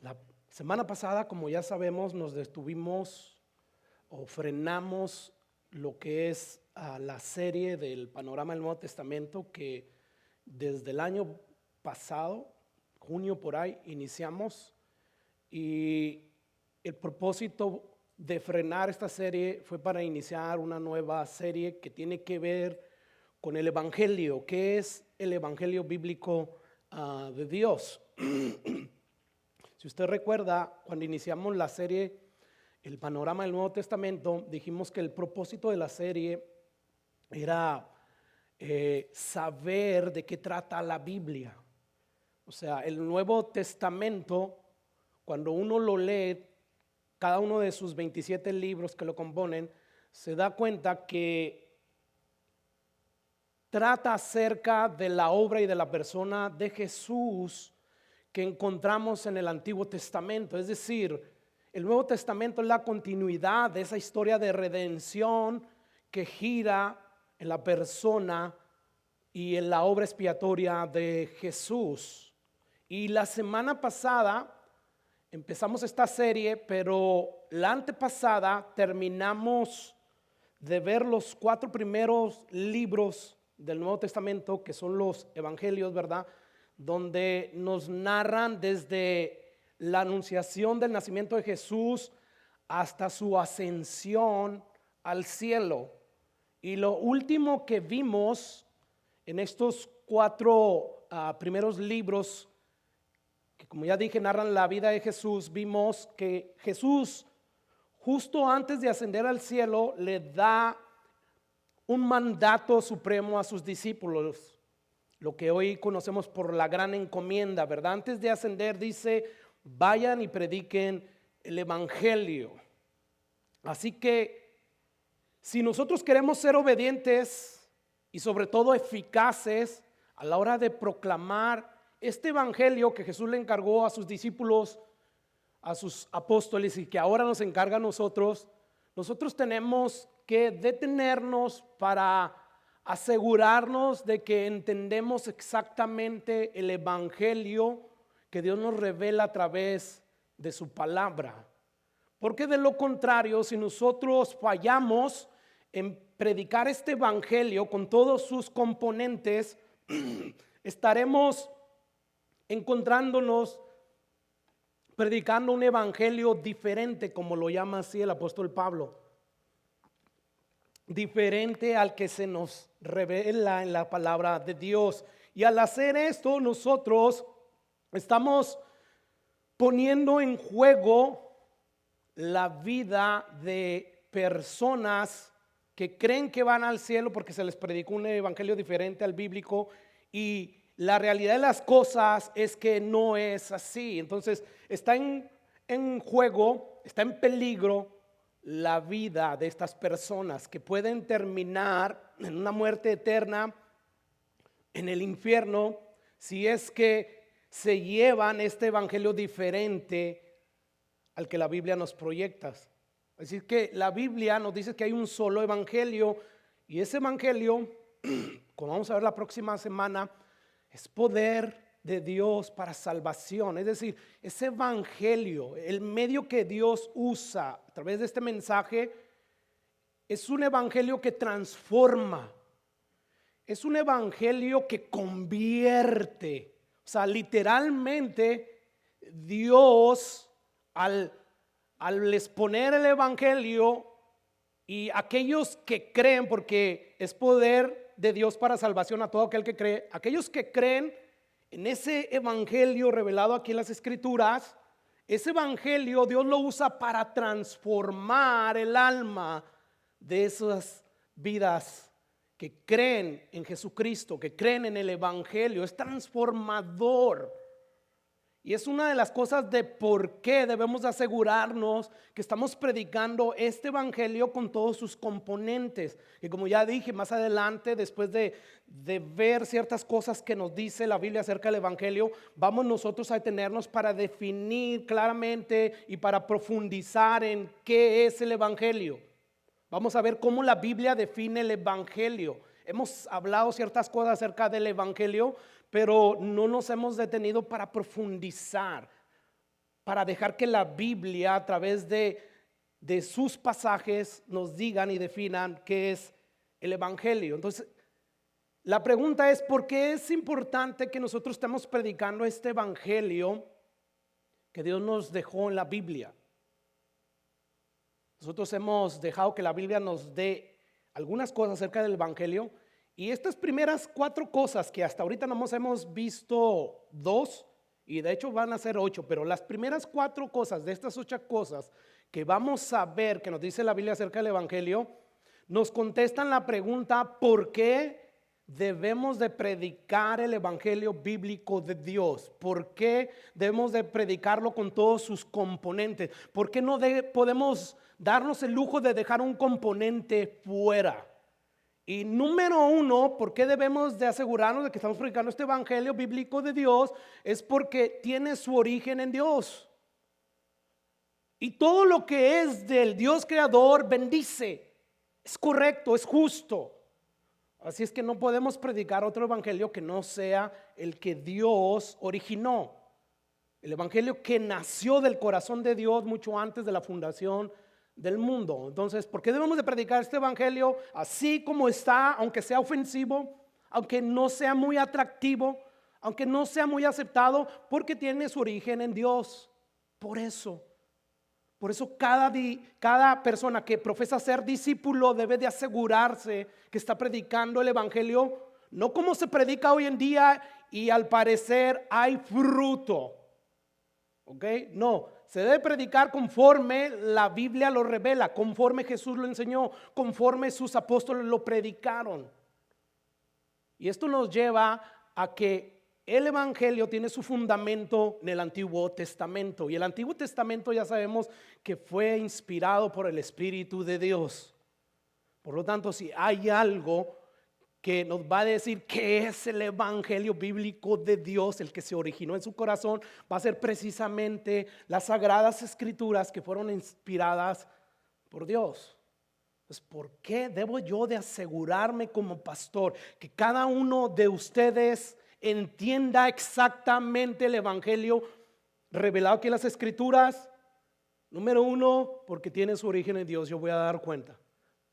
La semana pasada, como ya sabemos, nos detuvimos o frenamos lo que es la serie del panorama del Nuevo Testamento que desde el año pasado, junio por ahí, iniciamos, y el propósito de frenar esta serie fue para iniciar una nueva serie que tiene que ver con el Evangelio. ¿Qué es el Evangelio bíblico de Dios? Si usted recuerda, cuando iniciamos la serie El panorama del Nuevo Testamento, dijimos que el propósito de la serie era saber de qué trata la Biblia. O sea, el Nuevo Testamento, cuando uno lo lee, cada uno de sus 27 libros que lo componen, se da cuenta que trata acerca de la obra y de la persona de Jesús que encontramos en el Antiguo Testamento. Es decir, el Nuevo Testamento es la continuidad de esa historia de redención que gira en la persona y en la obra expiatoria de Jesús. Y la semana pasada empezamos esta serie, pero la antepasada terminamos de ver los 4 primeros libros del Nuevo Testamento, que son los evangelios, ¿verdad? Donde nos narran desde la anunciación del nacimiento de Jesús hasta su ascensión al cielo. Y lo último que vimos en estos 4 primeros libros, que como ya dije narran la vida de Jesús, vimos que Jesús justo antes de ascender al cielo le da un mandato supremo a sus discípulos, lo que hoy conocemos por la gran encomienda, ¿verdad? Antes de ascender dice, vayan y prediquen el evangelio. Así que si nosotros queremos ser obedientes y sobre todo eficaces a la hora de proclamar este evangelio que Jesús le encargó a sus discípulos, a sus apóstoles y que ahora nos encarga a nosotros, nosotros tenemos que detenernos para asegurarnos de que entendemos exactamente el evangelio que Dios nos revela a través de su palabra. Porque de lo contrario, si nosotros fallamos en predicar este evangelio con todos sus componentes, estaremos encontrándonos predicando un evangelio diferente, como lo llama así el apóstol Pablo, diferente al que se nos revela en la palabra de Dios. Y al hacer esto, nosotros estamos poniendo en juego la vida de personas que creen que van al cielo porque se les predicó un evangelio diferente al bíblico, y la realidad de las cosas es que no es así. Entonces está en juego, está en peligro la vida de estas personas que pueden terminar en una muerte eterna en el infierno si es que se llevan este evangelio diferente al que la Biblia nos proyecta. Es decir, que la Biblia nos dice que hay un solo evangelio, y ese evangelio, como vamos a ver la próxima semana, es poder de Dios para salvación. Es decir, ese evangelio, el medio que Dios usa a través de este mensaje, es un evangelio que transforma, es un evangelio que convierte. O sea, literalmente Dios al exponer el evangelio, y aquellos que creen, porque es poder de Dios para salvación a todo aquel que cree, aquellos que creen en ese evangelio revelado aquí en las escrituras, ese evangelio Dios lo usa para transformar el alma de esas vidas que creen en Jesucristo, que creen en el evangelio. Es transformador. Y es una de las cosas de por qué debemos asegurarnos que estamos predicando este evangelio con todos sus componentes. Y como ya dije, más adelante, después de ver ciertas cosas que nos dice la Biblia acerca del evangelio, vamos nosotros a detenernos para definir claramente y para profundizar en qué es el evangelio. Vamos a ver cómo la Biblia define el evangelio. Hemos hablado ciertas cosas acerca del evangelio, pero no nos hemos detenido para profundizar. para dejar que la Biblia a través de sus pasajes nos digan y definan qué es el Evangelio. Entonces, la pregunta es, ¿por qué es importante que nosotros estemos predicando este Evangelio que Dios nos dejó en la Biblia? Nosotros hemos dejado que la Biblia nos dé algunas cosas acerca del Evangelio, y estas primeras 4 cosas que hasta ahorita nomás hemos visto 2, y de hecho van a ser 8, pero las primeras 4 cosas de estas 8 cosas que vamos a ver que nos dice la Biblia acerca del Evangelio, nos contestan la pregunta: ¿por qué debemos de predicar el Evangelio bíblico de Dios? ¿Por qué debemos de predicarlo con todos sus componentes? ¿Por qué no podemos darnos el lujo de dejar un componente fuera? Y número 1, ¿por qué debemos de asegurarnos de que estamos predicando este Evangelio bíblico de Dios? Es porque tiene su origen en Dios. Y todo lo que es del Dios creador bendice, es correcto, es justo. Así es que no podemos predicar otro evangelio que no sea el que Dios originó, el evangelio que nació del corazón de Dios mucho antes de la fundación del mundo. Entonces, ¿por qué debemos de predicar este evangelio así como está, aunque sea ofensivo, aunque no sea muy atractivo, aunque no sea muy aceptado? Porque tiene su origen en Dios. Por eso cada persona que profesa ser discípulo debe de asegurarse que está predicando el evangelio, no como se predica hoy en día y al parecer hay fruto. ¿Ok? No, se debe predicar conforme la Biblia lo revela, conforme Jesús lo enseñó, conforme sus apóstoles lo predicaron. Y esto nos lleva a que el evangelio tiene su fundamento en el Antiguo Testamento, y el Antiguo Testamento ya sabemos que fue inspirado por el Espíritu de Dios. Por lo tanto, si hay algo que nos va a decir qué es el evangelio bíblico de Dios, el que se originó en su corazón, va a ser precisamente las sagradas escrituras que fueron inspiradas por Dios. Pues, ¿por qué debo yo de asegurarme como pastor que cada uno de ustedes entienda exactamente el evangelio revelado aquí en las escrituras? Número 1, porque tiene su origen en Dios, yo voy a dar cuenta.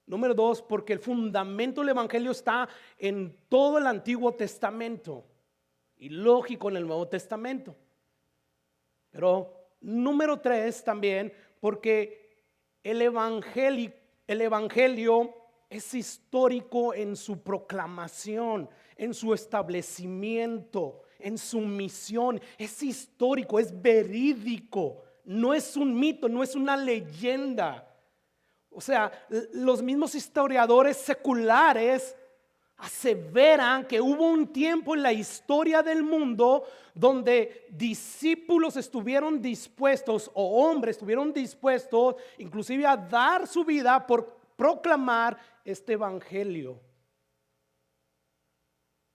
Número 2, porque el fundamento del evangelio está en todo el Antiguo Testamento y lógico en el Nuevo Testamento. Pero número 3 también, porque el evangelio es histórico en su proclamación, en su establecimiento, en su misión. Es histórico, es verídico, no es un mito, no es una leyenda. O sea, los mismos historiadores seculares aseveran que hubo un tiempo en la historia del mundo donde discípulos estuvieron dispuestos, o hombres estuvieron dispuestos inclusive a dar su vida por proclamar este evangelio.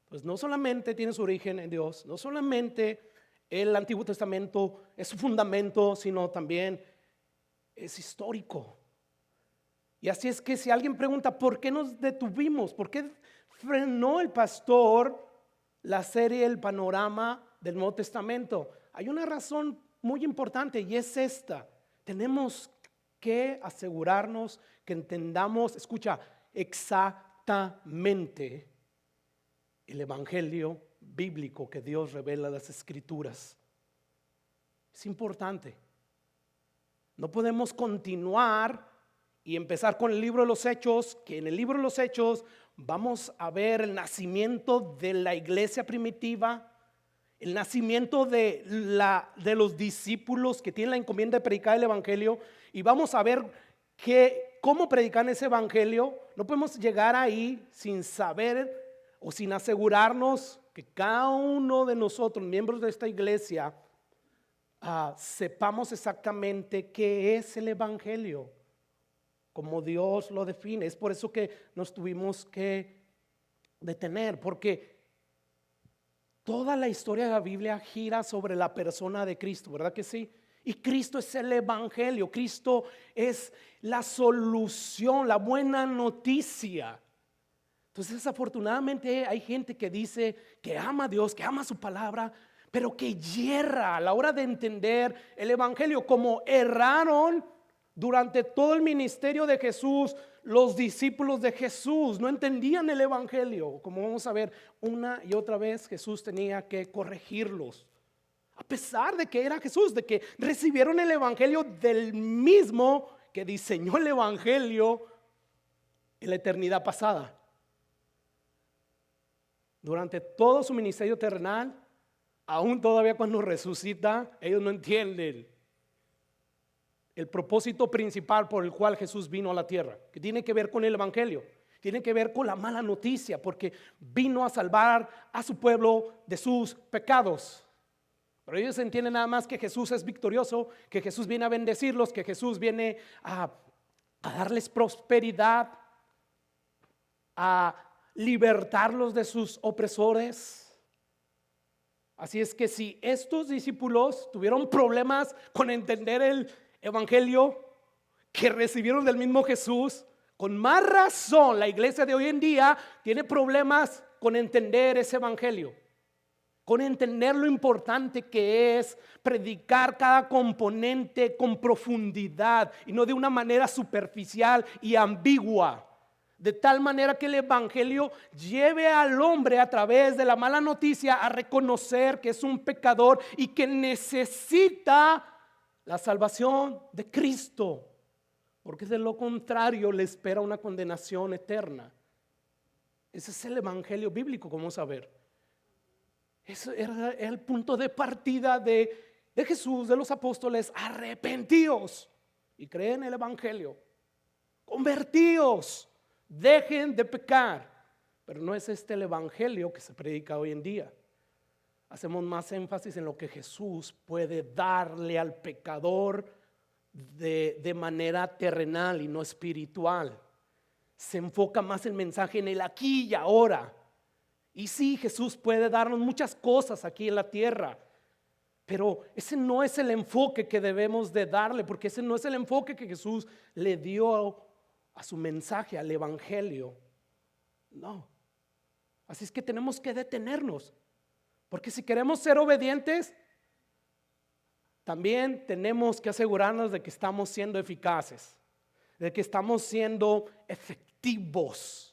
Pues no solamente tiene su origen en Dios, no solamente el Antiguo Testamento es su fundamento, sino también es histórico. Y así es que si alguien pregunta ¿por qué nos detuvimos? ¿Por qué frenó el pastor la serie El Panorama del Nuevo Testamento? Hay una razón muy importante, y es esta: tenemos que asegurarnos que entendamos, escucha, exactamente el evangelio bíblico que Dios revela en las escrituras. Es importante. No podemos continuar y empezar con el libro de los Hechos, que en el libro de los Hechos vamos a ver el nacimiento de la iglesia primitiva, el nacimiento de los discípulos que tienen la encomienda de predicar el evangelio, y vamos a ver cómo predican ese evangelio. No podemos llegar ahí sin saber o sin asegurarnos que cada uno de nosotros, miembros de esta iglesia, sepamos exactamente qué es el evangelio, como Dios lo define. Es por eso que nos tuvimos que detener, porque toda la historia de la Biblia gira sobre la persona de Cristo, ¿verdad que sí? Y Cristo es el evangelio, Cristo es la solución, la buena noticia. Entonces, desafortunadamente hay gente que dice que ama a Dios, que ama su palabra, pero que yerra a la hora de entender el evangelio, como erraron durante todo el ministerio de Jesús. Los discípulos de Jesús no entendían el evangelio. Como vamos a ver, una y otra vez Jesús tenía que corregirlos, a pesar de que era Jesús, de que recibieron el evangelio del mismo que diseñó el evangelio en la eternidad pasada. Durante todo su ministerio terrenal, aún todavía cuando resucita, ellos no entienden el propósito principal por el cual Jesús vino a la tierra, que tiene que ver con el evangelio, tiene que ver con la mala noticia, porque vino a salvar a su pueblo de sus pecados. Pero ellos entienden nada más que Jesús es victorioso, que Jesús viene a bendecirlos, que Jesús viene a darles prosperidad, a libertarlos de sus opresores. Así es que si estos discípulos tuvieron problemas con entender el evangelio que recibieron del mismo Jesús, con más razón la iglesia de hoy en día tiene problemas con entender ese evangelio, con entender lo importante que es predicar cada componente con profundidad y no de una manera superficial y ambigua. De tal manera que el evangelio lleve al hombre a través de la mala noticia a reconocer que es un pecador y que necesita la salvación de Cristo, porque de lo contrario le espera una condenación eterna. Ese es el evangelio bíblico, como vamos a ver. Ese era el punto de partida de Jesús, de los apóstoles. Arrepentíos y creen en el evangelio, convertíos, dejen de pecar. Pero no es este el evangelio que se predica hoy en día. Hacemos más énfasis en lo que Jesús puede darle al pecador de manera terrenal y no espiritual. Se enfoca más el mensaje en el aquí y ahora. Y sí, Jesús puede darnos muchas cosas aquí en la tierra, pero ese no es el enfoque que debemos de darle, porque ese no es el enfoque que Jesús le dio a su mensaje, al evangelio. No. Así es que tenemos que detenernos, porque si queremos ser obedientes, también tenemos que asegurarnos de que estamos siendo eficaces, de que estamos siendo efectivos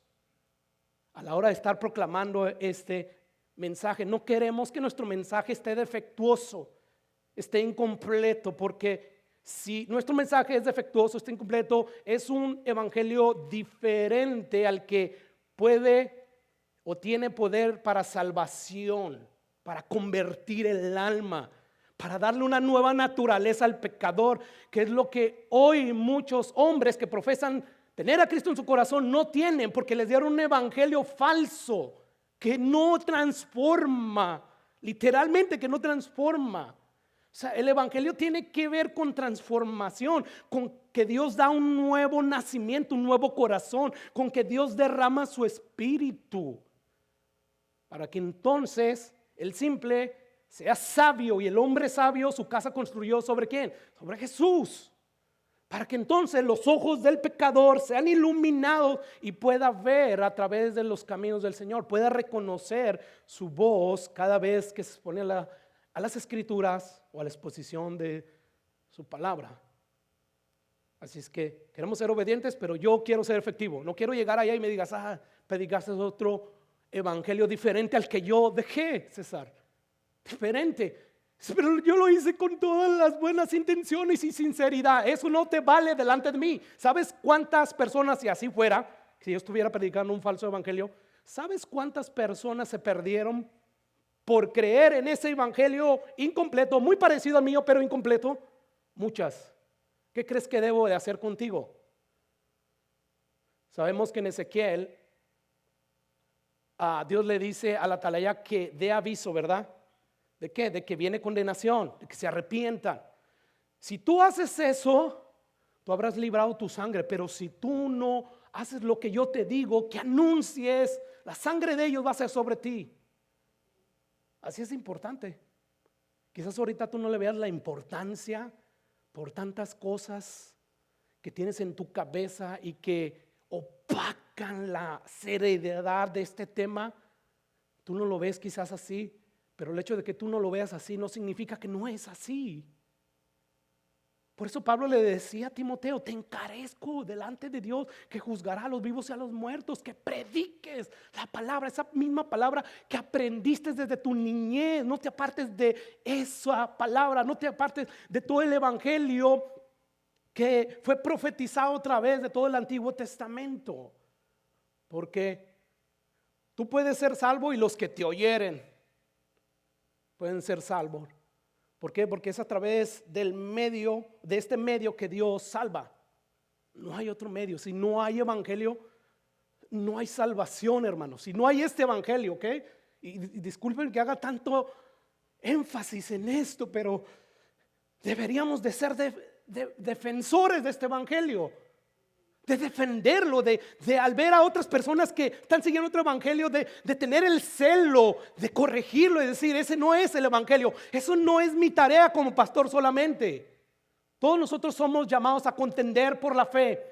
a la hora de estar proclamando este mensaje. No queremos que nuestro mensaje esté defectuoso, esté incompleto, porque si nuestro mensaje es defectuoso, está incompleto, es un evangelio diferente al que puede o tiene poder para salvación, para convertir el alma, para darle una nueva naturaleza al pecador, que es lo que hoy muchos hombres que profesan tener a Cristo en su corazón no tienen, porque les dieron un evangelio falso que no transforma, literalmente que no transforma. O sea, el evangelio tiene que ver con transformación, con que Dios da un nuevo nacimiento, un nuevo corazón, con que Dios derrama su espíritu, para que entonces el simple sea sabio, y el hombre sabio su casa construyó ¿sobre quién? Sobre Jesús. Para que entonces los ojos del pecador sean iluminados y pueda ver a través de los caminos del Señor, pueda reconocer su voz cada vez que se expone a las escrituras o a la exposición de su palabra. Así es que queremos ser obedientes, pero yo quiero ser efectivo. No quiero llegar allá y me digas, predicaste otro evangelio diferente al que yo dejé, César. Diferente. Pero yo lo hice con todas las buenas intenciones y sinceridad. Eso no te vale delante de mí. ¿Sabes cuántas personas, si así fuera, si yo estuviera predicando un falso evangelio, sabes cuántas personas se perdieron por creer en ese evangelio incompleto, muy parecido al mío pero incompleto? Muchas. ¿Qué crees que debo de hacer contigo? Sabemos que en Ezequiel Dios le dice a la atalaya que dé aviso, ¿verdad? ¿De qué? De que viene condenación, de que se arrepientan. Si tú haces eso, tú habrás librado tu sangre, pero si tú no haces lo que yo te digo, que anuncies, la sangre de ellos va a ser sobre ti. Así es importante. Quizás ahorita tú no le veas la importancia por tantas cosas que tienes en tu cabeza y que opacan la seriedad de este tema. Tú no lo ves quizás así, Pero el hecho de que tú no lo veas así no significa que no es así. Por eso Pablo le decía a Timoteo: te encarezco delante de Dios, que juzgará a los vivos y a los muertos, que prediques la palabra, esa misma palabra que aprendiste desde tu niñez. No te apartes de esa palabra, no te apartes de todo el evangelio que fue profetizado a través de todo el Antiguo Testamento. Porque tú puedes ser salvo y los que te oyeren pueden ser salvos. ¿Por qué? Porque es a través del medio, de este medio, que Dios salva. No hay otro medio. Si no hay evangelio, no hay salvación, hermanos. Si no hay este evangelio, ¿ok? Y disculpen que haga tanto énfasis en esto, pero deberíamos de ser defensores de este evangelio, de defenderlo, de al ver a otras personas que están siguiendo otro evangelio, de tener el celo, de corregirlo y decir: ese no es el evangelio, eso no es mi tarea como pastor solamente. Todos nosotros somos llamados a contender por la fe.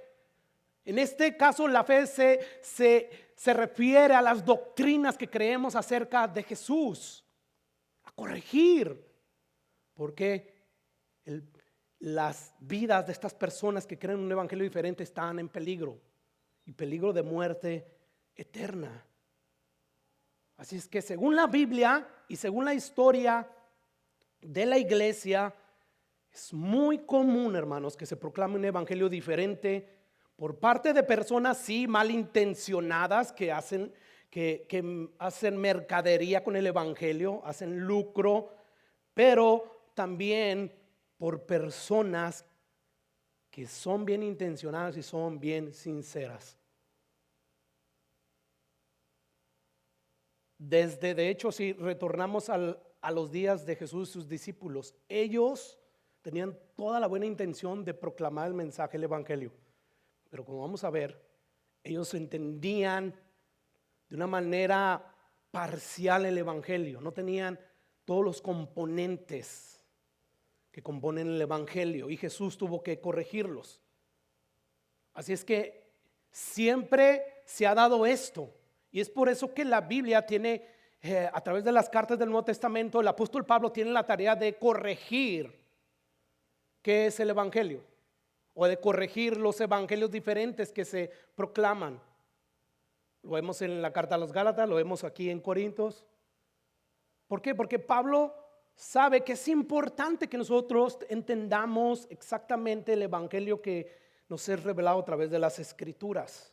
En este caso, la fe se refiere a las doctrinas que creemos acerca de Jesús, a corregir, porque las vidas de estas personas que creen un evangelio diferente están en peligro, y peligro de muerte eterna. Así es que, según la Biblia y según la historia de la iglesia, es muy común, hermanos, que se proclame un evangelio diferente por parte de personas, sí, malintencionadas, que hacen mercadería con el evangelio, hacen lucro, pero también por personas que son bien intencionadas y son bien sinceras. De hecho, si retornamos a los días de Jesús y sus discípulos, ellos tenían toda la buena intención de proclamar el mensaje del evangelio, pero como vamos a ver, ellos entendían de una manera parcial el evangelio, no tenían todos los componentes que componen el evangelio, y Jesús tuvo que corregirlos. Así es que siempre se ha dado esto, y es por eso que la Biblia tiene, a través de las cartas del Nuevo Testamento, el apóstol Pablo tiene la tarea de corregir qué es el evangelio, o de corregir los evangelios diferentes que se proclaman. Lo vemos en la carta a los Gálatas, lo vemos aquí en Corintios. ¿Por qué? Porque Pablo sabe que es importante que nosotros entendamos exactamente el evangelio que nos es revelado a través de las escrituras.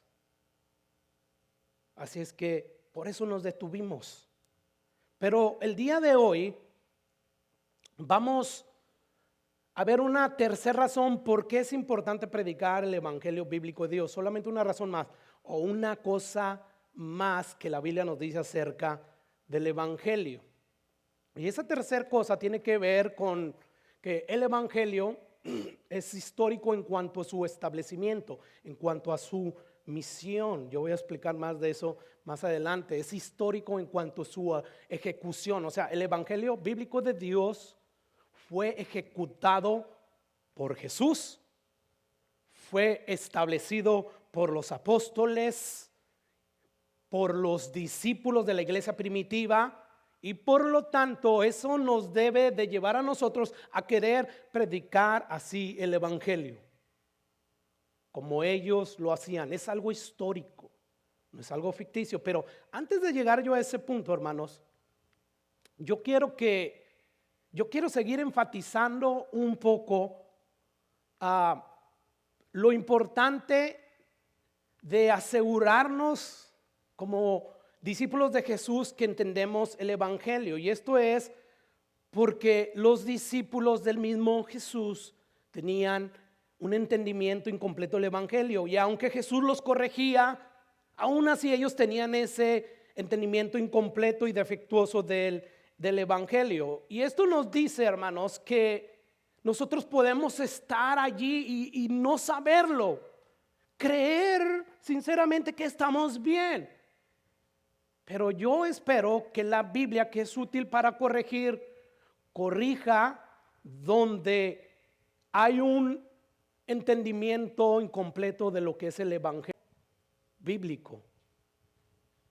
Así es que por eso nos detuvimos. Pero el día de hoy vamos a ver una tercera razón por qué es importante predicar el evangelio bíblico de Dios. Solamente una razón más, o una cosa más que la Biblia nos dice acerca del evangelio. Y esa tercera cosa tiene que ver con que el evangelio es histórico en cuanto a su establecimiento, en cuanto a su misión. Yo voy a explicar más de eso más adelante. Es histórico en cuanto a su ejecución. O sea, el evangelio bíblico de Dios fue ejecutado por Jesús, fue establecido por los apóstoles, por los discípulos de la iglesia primitiva, y por lo tanto eso nos debe de llevar a nosotros a querer predicar así el evangelio, como ellos lo hacían. Es algo histórico, no es algo ficticio. Pero antes de llegar yo a ese punto, hermanos, yo quiero seguir enfatizando un poco lo importante de asegurarnos como discípulos de Jesús que entendemos el evangelio. Y esto es porque los discípulos del mismo Jesús tenían un entendimiento incompleto del evangelio, y aunque Jesús los corregía, aún así ellos tenían ese entendimiento incompleto y defectuoso del evangelio. Y esto nos dice, hermanos, que nosotros podemos estar allí y no saberlo, creer sinceramente que estamos bien. Pero yo espero que la Biblia, que es útil para corregir, corrija donde hay un entendimiento incompleto de lo que es el evangelio bíblico,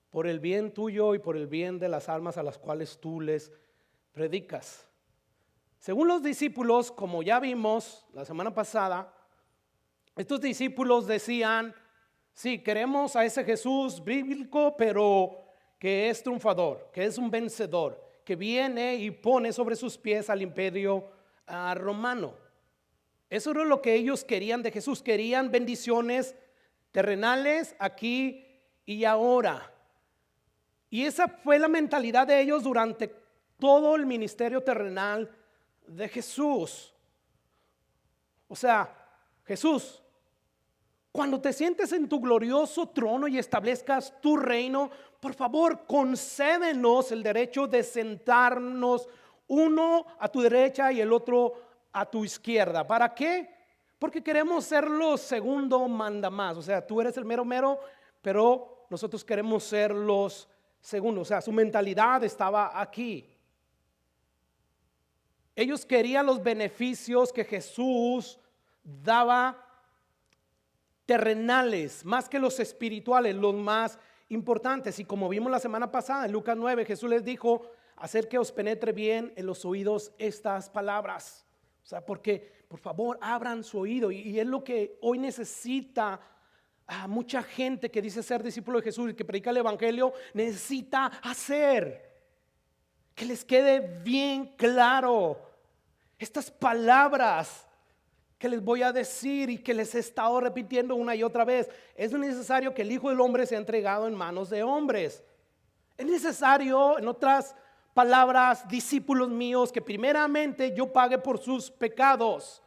por el bien tuyo y por el bien de las almas a las cuales tú les predicas? Según los discípulos, como ya vimos la semana pasada, estos discípulos decían: sí, queremos a ese Jesús bíblico, pero que es triunfador, que es un vencedor, que viene y pone sobre sus pies al imperio romano. Eso era lo que ellos querían de Jesús. Querían bendiciones terrenales aquí y ahora. Y esa fue la mentalidad de ellos durante todo el ministerio terrenal de Jesús. O sea, Jesús, cuando te sientes en tu glorioso trono y establezcas tu reino, por favor, concédenos el derecho de sentarnos uno a tu derecha y el otro a tu izquierda. ¿Para qué? Porque queremos ser los segundo manda más. O sea, tú eres el mero mero, pero nosotros queremos ser los segundos. O sea, su mentalidad estaba aquí. Ellos querían los beneficios que Jesús daba terrenales, más que los espirituales, los más importantes. Y como vimos la semana pasada en Lucas 9, Jesús les dijo: hacer que os penetre bien en los oídos estas palabras. O sea, porque por favor abran su oído. Y es lo que hoy necesita a mucha gente que dice ser discípulo de Jesús y que predica el evangelio. Necesita hacer que les quede bien claro estas palabras que les voy a decir y que les he estado repitiendo una y otra vez. Es necesario que el Hijo del Hombre sea entregado en manos de hombres. Es necesario, en otras palabras, discípulos míos, que primeramente yo pague por sus pecados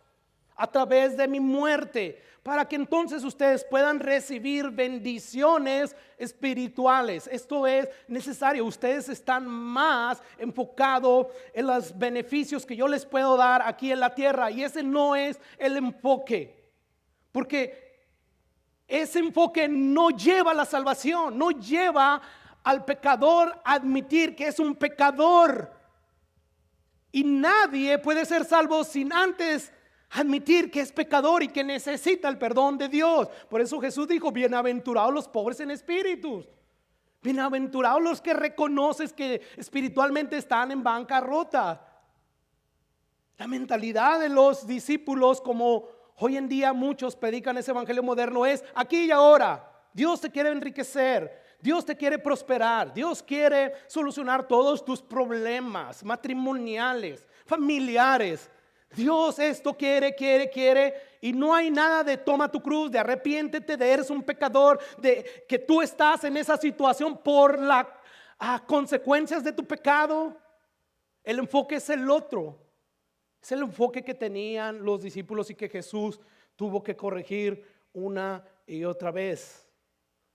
a través de mi muerte, para que entonces ustedes puedan recibir bendiciones espirituales. Esto es necesario. Ustedes están más enfocados en los beneficios que yo les puedo dar aquí en la tierra, y ese no es el enfoque, porque ese enfoque no lleva a la salvación, no lleva al pecador a admitir que es un pecador. Y nadie puede ser salvo sin antes admitir que es pecador y que necesita el perdón de Dios. Por eso Jesús dijo: bienaventurados los pobres en espíritu, bienaventurados los que reconocen que espiritualmente están en bancarrota. La mentalidad de los discípulos, como hoy en día muchos predican ese evangelio moderno, es aquí y ahora. Dios te quiere enriquecer, Dios te quiere prosperar, Dios quiere solucionar todos tus problemas matrimoniales, familiares. Dios esto quiere, y no hay nada de toma tu cruz, de arrepiéntete, de eres un pecador, de que tú estás en esa situación por las consecuencias de tu pecado. El enfoque es el otro, es el enfoque que tenían los discípulos y que Jesús tuvo que corregir una y otra vez.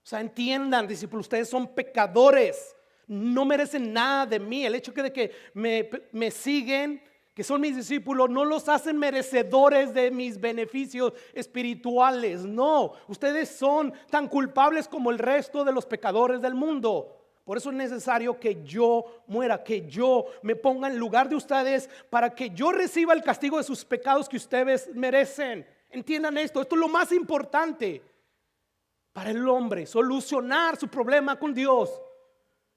O sea, entiendan, discípulos, ustedes son pecadores, no merecen nada de mí. El hecho de que me siguen, que son mis discípulos, no los hacen merecedores de mis beneficios espirituales. No, ustedes son tan culpables como el resto de los pecadores del mundo. Por eso es necesario que yo muera, que yo me ponga en lugar de ustedes, para que yo reciba el castigo de sus pecados que ustedes merecen. Entiendan esto es lo más importante para el hombre: solucionar su problema con Dios.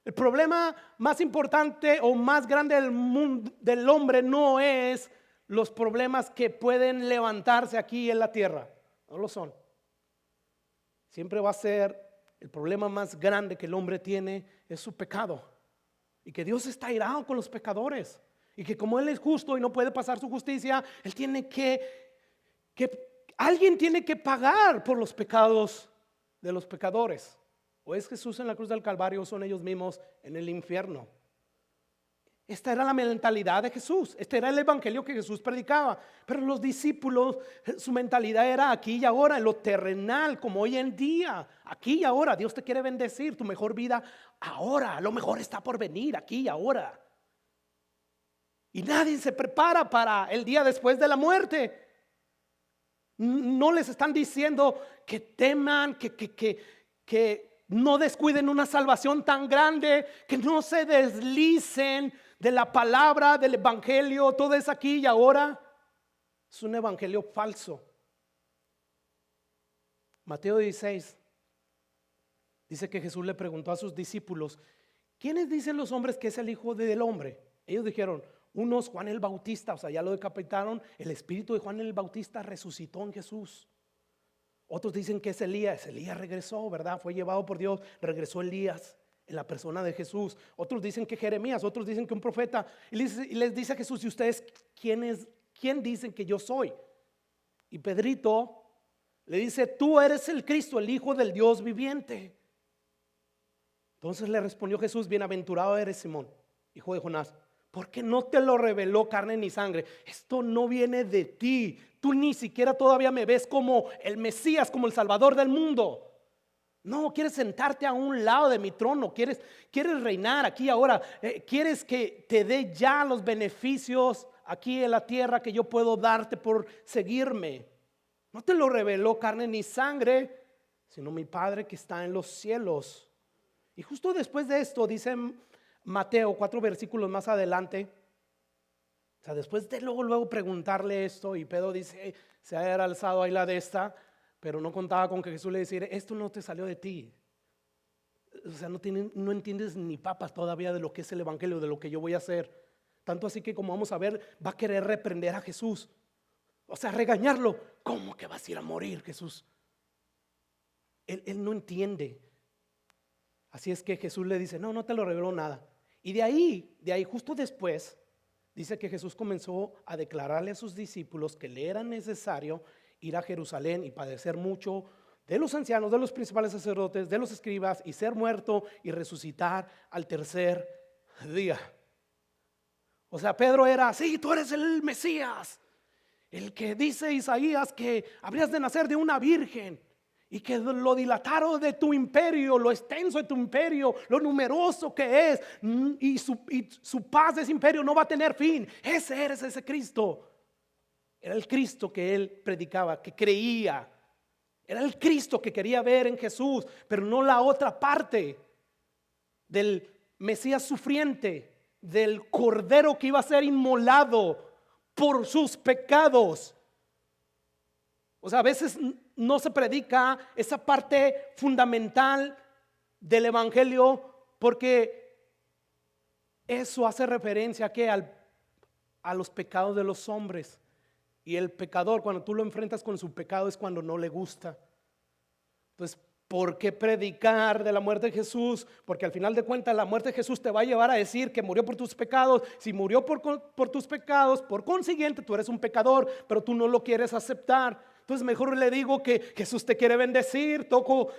El problema más importante o más grande del mundo, del hombre, no es los problemas que pueden levantarse aquí en la tierra. No lo son. Siempre va a ser el problema más grande que el hombre tiene, es su pecado. Y que Dios está airado con los pecadores. Y que como Él es justo y no puede pasar su justicia, Él tiene alguien tiene que pagar por los pecados de los pecadores. O es Jesús en la cruz del Calvario, o son ellos mismos en el infierno. Esta era la mentalidad de Jesús, este era el evangelio que Jesús predicaba. Pero los discípulos, su mentalidad era aquí y ahora, en lo terrenal, como hoy en día. Aquí y ahora, Dios te quiere bendecir, tu mejor vida ahora, lo mejor está por venir, aquí y ahora. Y nadie se prepara para el día después de la muerte. No les están diciendo que teman, que no descuiden una salvación tan grande, que no se deslicen de la palabra del evangelio. Todo es aquí y ahora. Es un evangelio falso. Mateo 16 dice que Jesús le preguntó a sus discípulos: ¿quiénes dicen los hombres que es el Hijo del Hombre? Ellos dijeron, unos Juan el Bautista, o sea, ya lo decapitaron, el espíritu de Juan el Bautista resucitó en Jesús. Otros dicen que es Elías regresó, ¿verdad? Fue llevado por Dios, regresó Elías en la persona de Jesús. Otros dicen que Jeremías, otros dicen que un profeta. Y les dice a Jesús, ¿y ustedes quién dicen que yo soy? Y Pedrito le dice, tú eres el Cristo, el Hijo del Dios viviente. Entonces le respondió Jesús, bienaventurado eres Simón, hijo de Jonás, porque no te lo reveló carne ni sangre. Esto no viene de ti. Tú ni siquiera todavía me ves como el Mesías, como el Salvador del mundo. No, quieres sentarte a un lado de mi trono, quieres reinar aquí ahora, quieres que te dé ya los beneficios aquí en la tierra que yo puedo darte por seguirme. No te lo reveló carne ni sangre, sino mi Padre que está en los cielos. Y justo después de esto dice Mateo 4 versículos más adelante, o sea, después de luego preguntarle esto, y Pedro dice, se ha alzado ahí la de esta, pero no contaba con que Jesús le dijera, esto no te salió de ti. O sea, no entiendes ni papas todavía de lo que es el evangelio, de lo que yo voy a hacer. Tanto así que, como vamos a ver, va a querer reprender a Jesús, o sea, regañarlo. ¿Cómo que vas a ir a morir, Jesús? Él no entiende. Así es que Jesús le dice, no te lo reveló nada. Y de ahí justo después dice que Jesús comenzó a declararle a sus discípulos que le era necesario ir a Jerusalén y padecer mucho de los ancianos, de los principales sacerdotes, de los escribas, y ser muerto y resucitar al tercer día. O sea, Pedro era, sí, tú eres el Mesías, el que dice Isaías que habrías de nacer de una virgen, y que lo dilatado de tu imperio, lo extenso de tu imperio, lo numeroso que es, y su paz de ese imperio no va a tener fin. Ese eres, ese Cristo. Era el Cristo que él predicaba, que creía. Era el Cristo que quería ver en Jesús, pero no la otra parte del Mesías sufriente, del Cordero que iba a ser inmolado por sus pecados. O sea, a veces no se predica esa parte fundamental del evangelio, porque eso hace referencia a que a los pecados de los hombres. Y el pecador, cuando tú lo enfrentas con su pecado, es cuando no le gusta. Entonces, ¿por qué predicar de la muerte de Jesús? Porque al final de cuentas la muerte de Jesús te va a llevar a decir que murió por tus pecados. Si murió por tus pecados, por consiguiente tú eres un pecador, pero tú no lo quieres aceptar. Entonces mejor le digo que Jesús te quiere bendecir, toco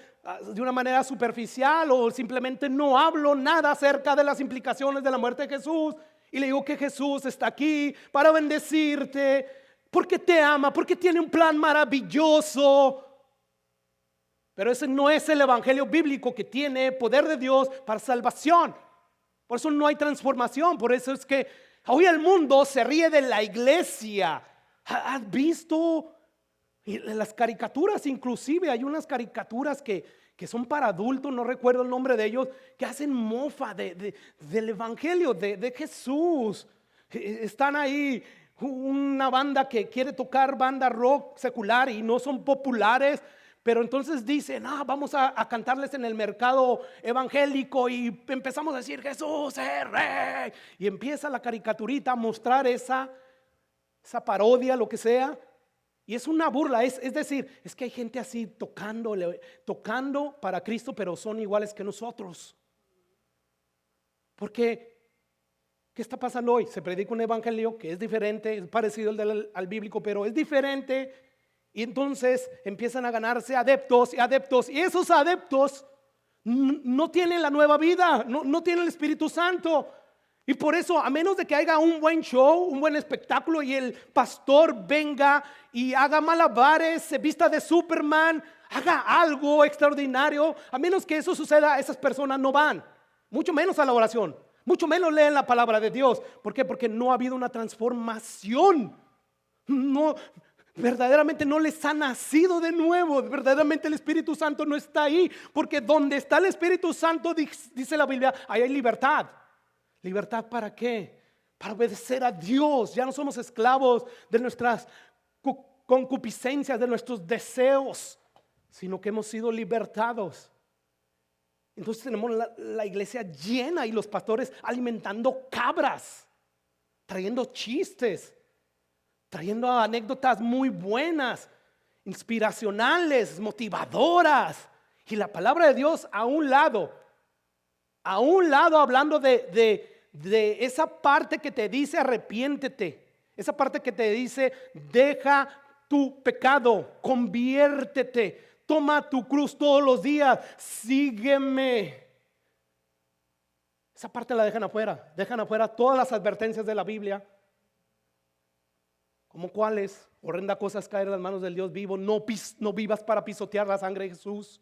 de una manera superficial, o simplemente no hablo nada acerca de las implicaciones de la muerte de Jesús, y le digo que Jesús está aquí para bendecirte, porque te ama, porque tiene un plan maravilloso. Pero ese no es el evangelio bíblico, que tiene poder de Dios para salvación. Por eso no hay transformación. Por eso es que hoy el mundo se ríe de la iglesia. ¿Has visto las caricaturas? Inclusive hay unas caricaturas que son para adultos, no recuerdo el nombre de ellos, que hacen mofa del evangelio de Jesús. Están ahí una banda que quiere tocar banda rock secular y no son populares, pero entonces dicen, vamos a cantarles en el mercado evangélico, y empezamos a decir Jesús es rey, y empieza la caricaturita a mostrar esa parodia, lo que sea, y es una burla. Es decir, es que hay gente así tocando para Cristo, pero son iguales que nosotros. Porque ¿qué está pasando hoy? Se predica un evangelio que es diferente, es parecido al bíblico, pero es diferente. Y entonces empiezan a ganarse adeptos, y esos adeptos no tienen la nueva vida, no tienen el Espíritu Santo. Y por eso, a menos de que haya un buen show, un buen espectáculo, y el pastor venga y haga malabares, se vista de Superman, haga algo extraordinario, a menos que eso suceda, esas personas no van, mucho menos a la oración, mucho menos leen la palabra de Dios. ¿Por qué? Porque no ha habido una transformación. No, verdaderamente no les ha nacido de nuevo. Verdaderamente el Espíritu Santo no está ahí, porque donde está el Espíritu Santo, dice la Biblia, ahí hay libertad. ¿Libertad para qué? Para obedecer a Dios. Ya no somos esclavos de nuestras concupiscencias, de nuestros deseos, sino que hemos sido libertados. Entonces tenemos la iglesia llena y los pastores alimentando cabras. trayendo chistes, trayendo anécdotas muy buenas, inspiracionales, motivadoras. Y la palabra de Dios a un lado hablando de esa parte que te dice arrepiéntete, esa parte que te dice deja tu pecado, conviértete, toma tu cruz todos los días, sígueme. Esa parte la dejan afuera todas las advertencias de la Biblia. ¿Como cuáles? Horrenda cosa es caer en las manos del Dios vivo. No vivas para pisotear la sangre de Jesús.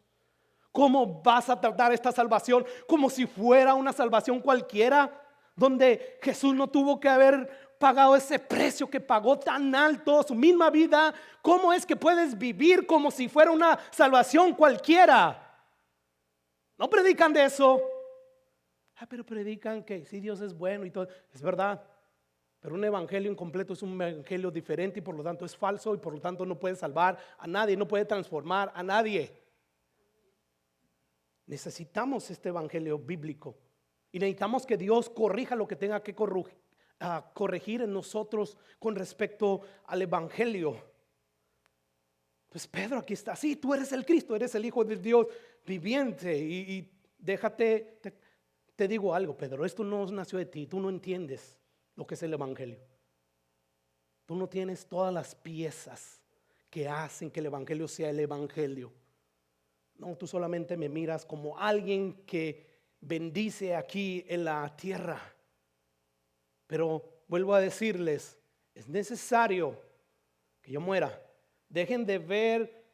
¿Cómo vas a tratar esta salvación como si fuera una salvación cualquiera, donde Jesús no tuvo que haber pagado ese precio que pagó tan alto, su misma vida? ¿Cómo es que puedes vivir como si fuera una salvación cualquiera? No predican de eso. Pero predican que sí, Dios es bueno y todo. Es verdad, pero un evangelio incompleto es un evangelio diferente y por lo tanto es falso y por lo tanto no puede salvar a nadie, no puede transformar a nadie. Necesitamos este evangelio bíblico y necesitamos que Dios corrija lo que tenga que corregir en nosotros con respecto al evangelio. Pues Pedro aquí está, sí, tú eres el Cristo, eres el Hijo de Dios viviente y déjate, te digo algo, Pedro, esto no nació de ti, tú no entiendes lo que es el evangelio. Tú no tienes todas las piezas que hacen que el evangelio sea el evangelio. No, tú solamente me miras como alguien que bendice aquí en la tierra. Pero vuelvo a decirles, es necesario que yo muera. Dejen de ver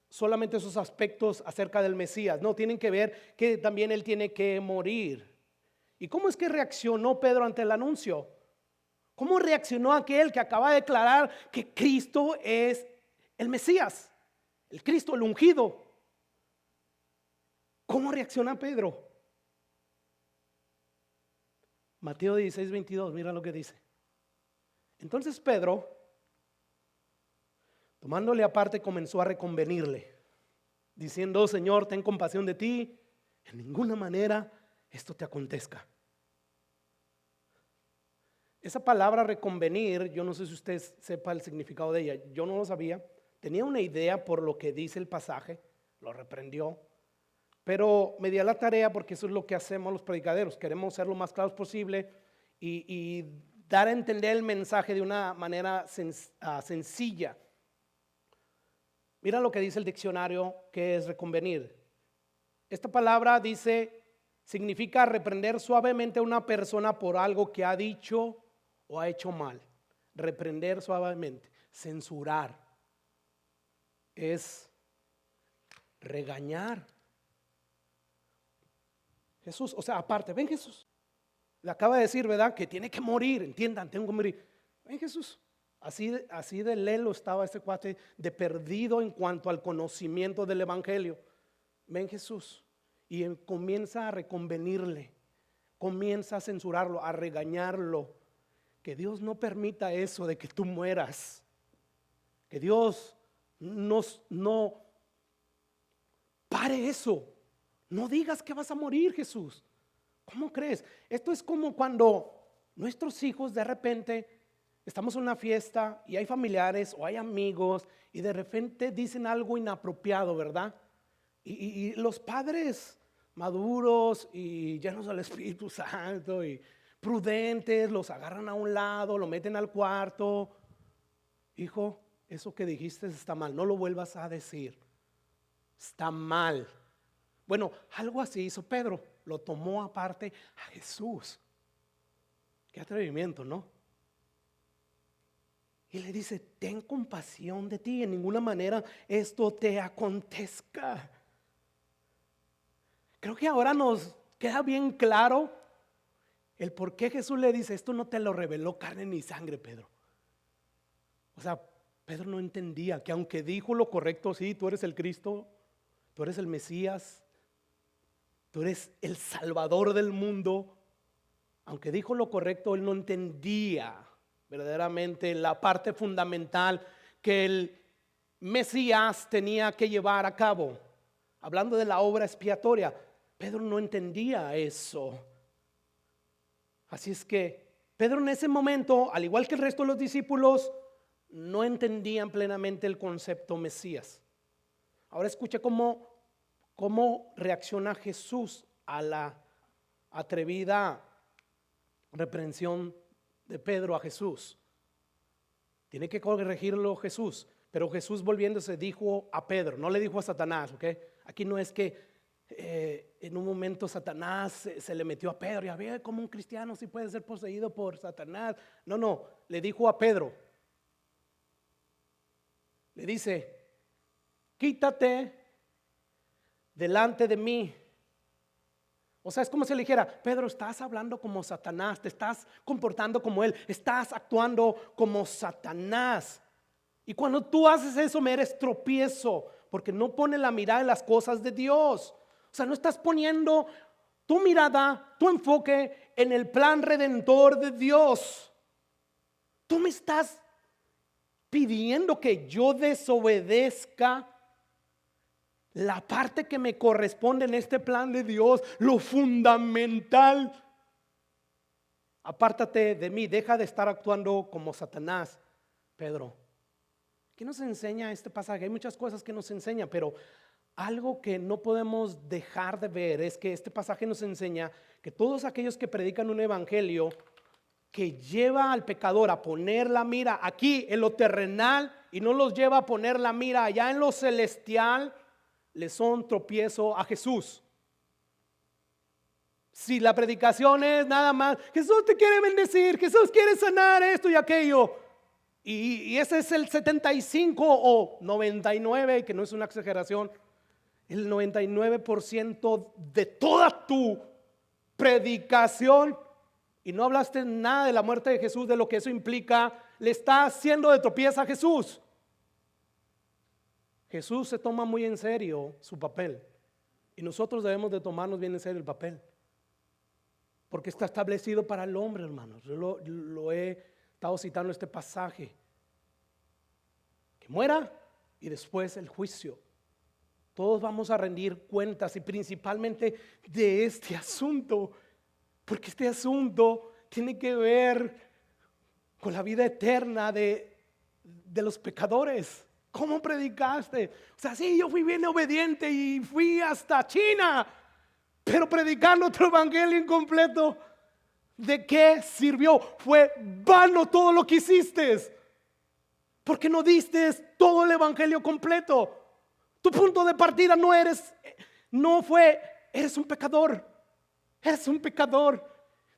solamente esos aspectos acerca del Mesías. No, tienen que ver que también Él tiene que morir. ¿Y cómo es que reaccionó Pedro ante el anuncio? ¿Cómo reaccionó aquel que acaba de declarar que Cristo es el Mesías? El Cristo, el ungido. ¿Cómo reacciona Pedro? Mateo 16:22, mira lo que dice. Entonces Pedro, tomándole aparte, comenzó a reconvenirle, diciendo: Señor, ten compasión de ti, en ninguna manera esto te acontezca. Esa palabra reconvenir, yo no sé si usted sepa el significado de ella, yo no lo sabía. Tenía una idea por lo que dice el pasaje, lo reprendió, pero me di a la tarea, porque eso es lo que hacemos los predicaderos, queremos ser lo más claros posible y dar a entender el mensaje de una manera sencilla. Mira lo que dice el diccionario, que es reconvenir. Esta palabra significa reprender suavemente a una persona por algo que ha dicho o ha hecho mal. Reprender suavemente, censurar, es regañar. Jesús, o sea, aparte, ven Jesús, le acaba de decir, ¿verdad?, que tiene que morir, entiendan, tengo que morir. Ven Jesús, así de lelo estaba este cuate, de perdido en cuanto al conocimiento del evangelio. Ven Jesús, y comienza a reconvenirle, comienza a censurarlo, a regañarlo. Que Dios no permita eso de que tú mueras, que Dios no pare eso. No digas que vas a morir, Jesús. ¿Cómo crees? Esto es como cuando nuestros hijos de repente estamos en una fiesta y hay familiares o hay amigos y de repente dicen algo inapropiado, ¿verdad? Y los padres maduros y llenos del Espíritu Santo y prudentes los agarran a un lado, lo meten al cuarto. Hijo, eso que dijiste está mal, no lo vuelvas a decir, está mal. Bueno, algo así hizo Pedro, lo tomó aparte a Jesús. Qué atrevimiento, ¿no? Y le dice: ten compasión de ti, en ninguna manera esto te acontezca. Creo que ahora nos queda bien claro el por qué Jesús le dice: esto no te lo reveló carne ni sangre, Pedro. O sea, Pedro no entendía que aunque dijo lo correcto, sí, tú eres el Cristo, tú eres el Mesías, tú eres el Salvador del mundo. Aunque dijo lo correcto, él no entendía verdaderamente la parte fundamental que el Mesías tenía que llevar a cabo. Hablando de la obra expiatoria, Pedro no entendía eso. Así es que Pedro en ese momento, al igual que el resto de los discípulos, no entendían plenamente el concepto Mesías. Ahora escucha cómo reacciona Jesús a la atrevida reprensión de Pedro a Jesús. Tiene que corregirlo Jesús, pero Jesús volviéndose dijo a Pedro, no le dijo a Satanás, ¿ok? Aquí no es que en un momento Satanás se le metió a Pedro y había como un cristiano si puede ser poseído por Satanás. No, le dijo a Pedro, le dice, quítate delante de mí. O sea, es como si le dijera, Pedro, estás hablando como Satanás, te estás comportando como él, estás actuando como Satanás. Y cuando tú haces eso me eres tropiezo, porque no pones la mirada en las cosas de Dios. O sea, no estás poniendo tu mirada, tu enfoque en el plan redentor de Dios. Tú me estás pidiendo que yo desobedezca la parte que me corresponde en este plan de Dios, lo fundamental. Apártate de mí, deja de estar actuando como Satanás. Pedro, ¿qué nos enseña este pasaje? Hay muchas cosas que nos enseña, pero algo que no podemos dejar de ver es que este pasaje nos enseña que todos aquellos que predican un evangelio que lleva al pecador a poner la mira aquí en lo terrenal y no los lleva a poner la mira allá en lo celestial, le son tropiezo a Jesús. Si la predicación es nada más, Jesús te quiere bendecir, Jesús quiere sanar esto y aquello, y ese es el 75 o 99, que no es una exageración, el 99% de toda tu predicación, y no hablaste nada de la muerte de Jesús, de lo que eso implica, le está haciendo de tropiezo a Jesús. Jesús se toma muy en serio su papel, y nosotros debemos de tomarnos bien en serio el papel, porque está establecido para el hombre, hermanos. Yo lo he estado citando este pasaje, que muera y después el juicio. Todos vamos a rendir cuentas, y principalmente de este asunto, porque este asunto tiene que ver con la vida eterna de los pecadores. ¿Cómo predicaste? O sea, sí, yo fui bien obediente y fui hasta China, pero predicando otro evangelio incompleto, ¿de qué sirvió? Fue vano todo lo que hiciste, porque no diste todo el evangelio completo. Tu punto de partida eres un pecador. Eres un pecador.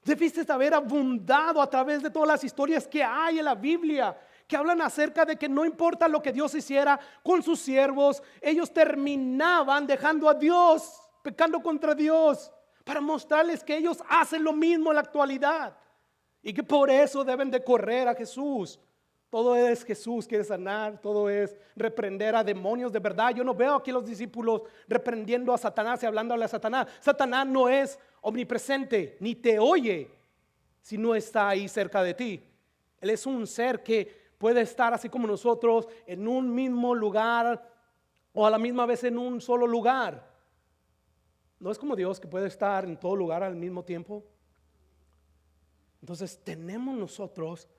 Debiste haber abundado a través de todas las historias que hay en la Biblia, que hablan acerca de que no importa lo que Dios hiciera con sus siervos, ellos terminaban dejando a Dios, pecando contra Dios, para mostrarles que ellos hacen lo mismo en la actualidad y que por eso deben de correr a Jesús. Todo es Jesús quiere sanar, todo es reprender a demonios de verdad. Yo no veo aquí los discípulos reprendiendo a Satanás y hablándole a Satanás. Satanás no es omnipresente, ni te oye si no está ahí cerca de ti. Él es un ser que puede estar así como nosotros en un mismo lugar o a la misma vez en un solo lugar. No es como Dios que puede estar en todo lugar al mismo tiempo. Entonces tenemos nosotros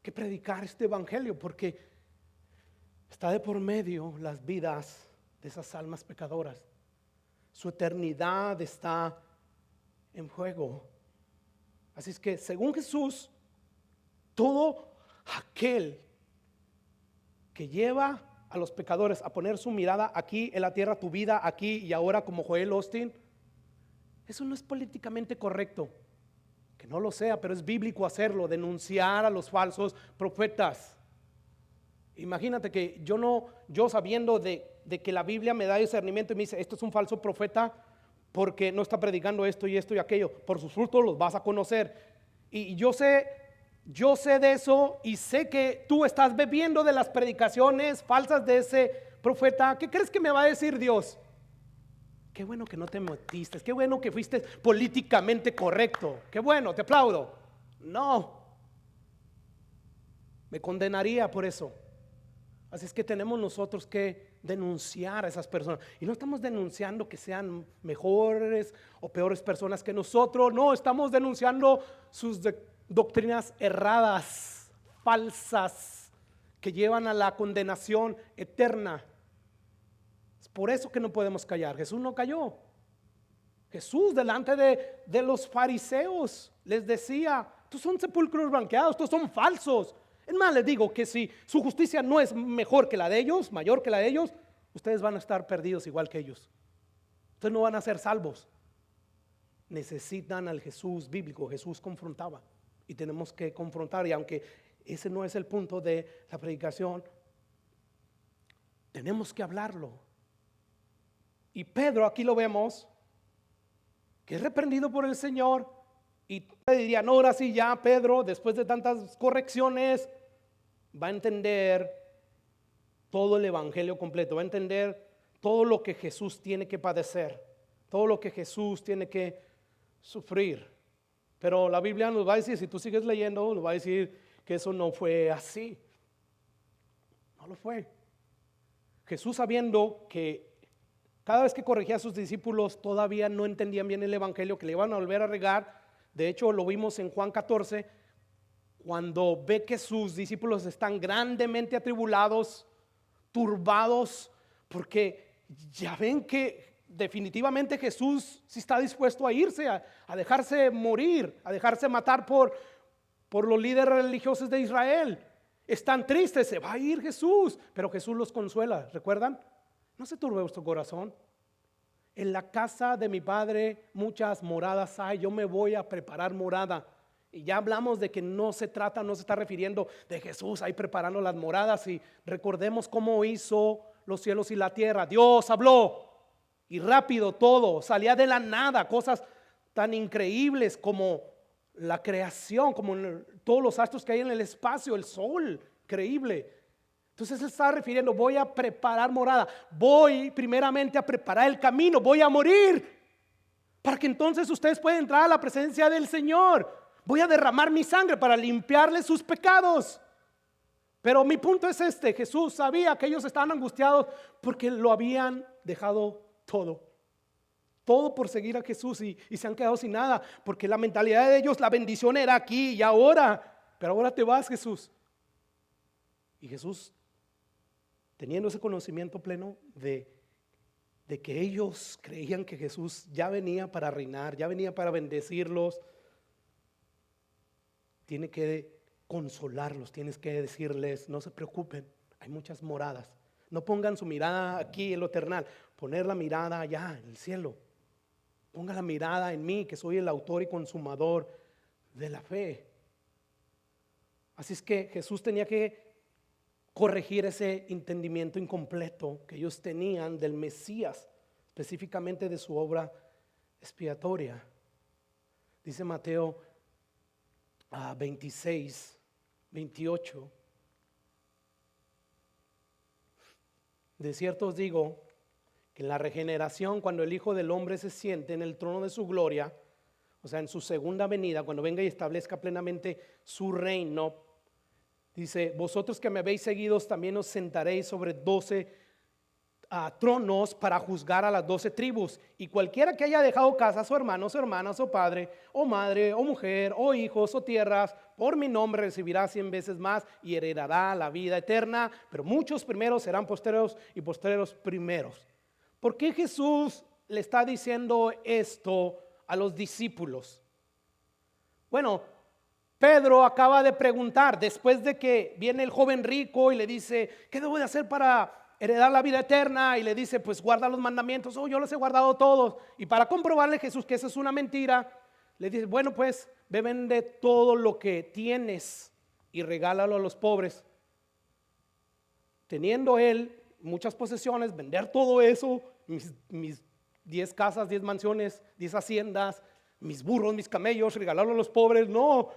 que predicar este evangelio, porque está de por medio las vidas de esas almas pecadoras. Su eternidad está en juego. Así es que según Jesús, todo aquel que lleva a los pecadores a poner su mirada aquí en la tierra, tu vida aquí y ahora, como Joel Osteen, eso no es políticamente correcto. Que no lo sea, pero es bíblico hacerlo, denunciar a los falsos profetas. Imagínate que yo sabiendo de que la Biblia me da discernimiento y me dice, esto es un falso profeta porque no está predicando esto y esto y aquello, por sus frutos los vas a conocer. Y yo sé de eso, y sé que tú estás bebiendo de las predicaciones falsas de ese profeta. ¿Qué crees que me va a decir Dios? Qué bueno que no te metiste, qué bueno que fuiste políticamente correcto, qué bueno, te aplaudo. No, me condenaría por eso. Así es que tenemos nosotros que denunciar a esas personas, y no estamos denunciando que sean mejores o peores personas que nosotros, no, estamos denunciando sus doctrinas erradas, falsas, que llevan a la condenación eterna. Es por eso que no podemos callar. Jesús no calló. Jesús delante de los fariseos les decía: estos son sepulcros blanqueados, estos son falsos. Es más, les digo que si su justicia no es mejor que la de ellos, mayor que la de ellos, ustedes van a estar perdidos igual que ellos. Ustedes no van a ser salvos. Necesitan al Jesús bíblico. Jesús confrontaba y tenemos que confrontar, y aunque ese no es el punto de la predicación, tenemos que hablarlo. Y Pedro, aquí lo vemos, que es reprendido por el Señor, y le diría: no, ahora sí ya Pedro, después de tantas correcciones, va a entender todo el evangelio completo, va a entender todo lo que Jesús tiene que padecer, todo lo que Jesús tiene que sufrir. Pero la Biblia nos va a decir, si tú sigues leyendo, nos va a decir que eso no fue así. No lo fue. Jesús, sabiendo que cada vez que corregía a sus discípulos todavía no entendían bien el evangelio, que le iban a volver a regar. De hecho, lo vimos en Juan 14, cuando ve que sus discípulos están grandemente atribulados, turbados, porque ya ven que definitivamente Jesús sí está dispuesto a irse, a dejarse morir, a dejarse matar por los líderes religiosos de Israel. Están tristes, se va a ir Jesús, pero Jesús los consuela. ¿Recuerdan? No se turbe vuestro corazón. En la casa de mi Padre muchas moradas hay. Yo me voy a preparar morada. Y ya hablamos de que no se está refiriendo de Jesús ahí preparando las moradas. Y recordemos cómo hizo los cielos y la tierra. Dios habló y rápido todo, salía de la nada, cosas tan increíbles como la creación, como todos los astros que hay en el espacio, el sol, increíble. Entonces se está refiriendo: voy a preparar morada, voy primeramente a preparar el camino, voy a morir para que entonces ustedes puedan entrar a la presencia del Señor. Voy a derramar mi sangre para limpiarles sus pecados. Pero mi punto es este: Jesús sabía que ellos estaban angustiados porque lo habían dejado todo por seguir a Jesús, y se han quedado sin nada, porque la mentalidad de ellos, la bendición era aquí y ahora, pero ahora te vas, Jesús. Y Jesús, teniendo ese conocimiento pleno de que ellos creían que Jesús ya venía para reinar, ya venía para bendecirlos, tiene que consolarlos, tienes que decirles: no se preocupen, hay muchas moradas. No pongan su mirada aquí en lo terrenal, poner la mirada allá en el cielo. Ponga la mirada en mí, que soy el autor y consumador de la fe. Así es que Jesús tenía que corregir ese entendimiento incompleto que ellos tenían del Mesías, específicamente de su obra expiatoria. Dice Mateo 26, 28. De cierto os digo que en la regeneración, cuando el Hijo del Hombre se siente en el trono de su gloria, o sea, en su segunda venida, cuando venga y establezca plenamente su reino, dice: vosotros que me habéis seguido también os sentaréis sobre 12 tronos para juzgar a las 12 tribus. Y cualquiera que haya dejado casa, o hermanos, o hermanas, o padre, o madre, o mujer, o hijos, o tierras, por mi nombre recibirá 100 veces más y heredará la vida eterna. Pero muchos primeros serán postreros y postreros primeros. ¿Por qué Jesús le está diciendo esto a los discípulos? Bueno, Pedro acaba de preguntar, después de que viene el joven rico y le dice: ¿qué debo de hacer para heredar la vida eterna? Y le dice: pues guarda los mandamientos. Yo los he guardado todos. Y para comprobarle a Jesús que eso es una mentira, le dice: bueno, pues ve, vende todo lo que tienes y regálalo a los pobres. Teniendo él muchas posesiones, vender todo eso, mis 10 casas, 10 mansiones, 10 haciendas, mis burros, mis camellos, regalarlo a los pobres. No,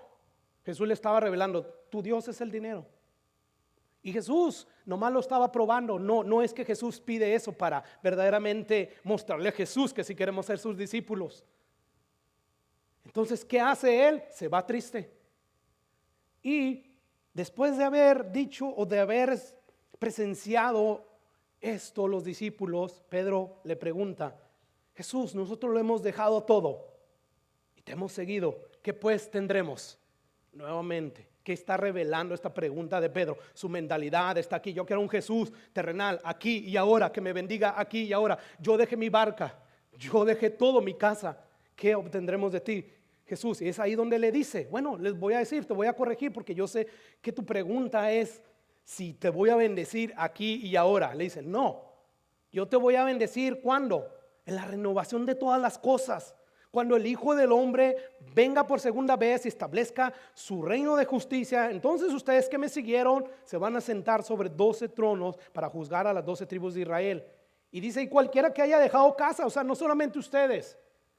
Jesús le estaba revelando: tu Dios es el dinero. Y Jesús nomás lo estaba probando. No es que Jesús pide eso para verdaderamente mostrarle a Jesús que si queremos ser sus discípulos. Entonces, ¿qué hace él? Se va triste. Y después de haber dicho o de haber presenciado esto, los discípulos, Pedro le pregunta: Jesús, nosotros lo hemos dejado todo y te hemos seguido, ¿qué pues tendremos? nuevamente, ¿qué está revelando esta pregunta de Pedro? Su mentalidad está aquí. Yo quiero un Jesús terrenal, aquí y ahora, que me bendiga aquí y ahora. Yo dejé mi barca, yo dejé todo, mi casa. ¿Qué obtendremos de ti, Jesús? Y es ahí donde le dice, bueno, les voy a decir, te voy a corregir, porque yo sé que tu pregunta es si te voy a bendecir aquí y ahora. Le dice, no, yo te voy a bendecir, ¿cuándo? En la renovación de todas las cosas. Cuando el Hijo del Hombre venga por segunda vez y establezca su reino de justicia, entonces ustedes que me siguieron se van a sentar sobre 12 tronos para juzgar a las 12 tribus de Israel. Y dice, y cualquiera que haya dejado casa, o sea, no solamente ustedes,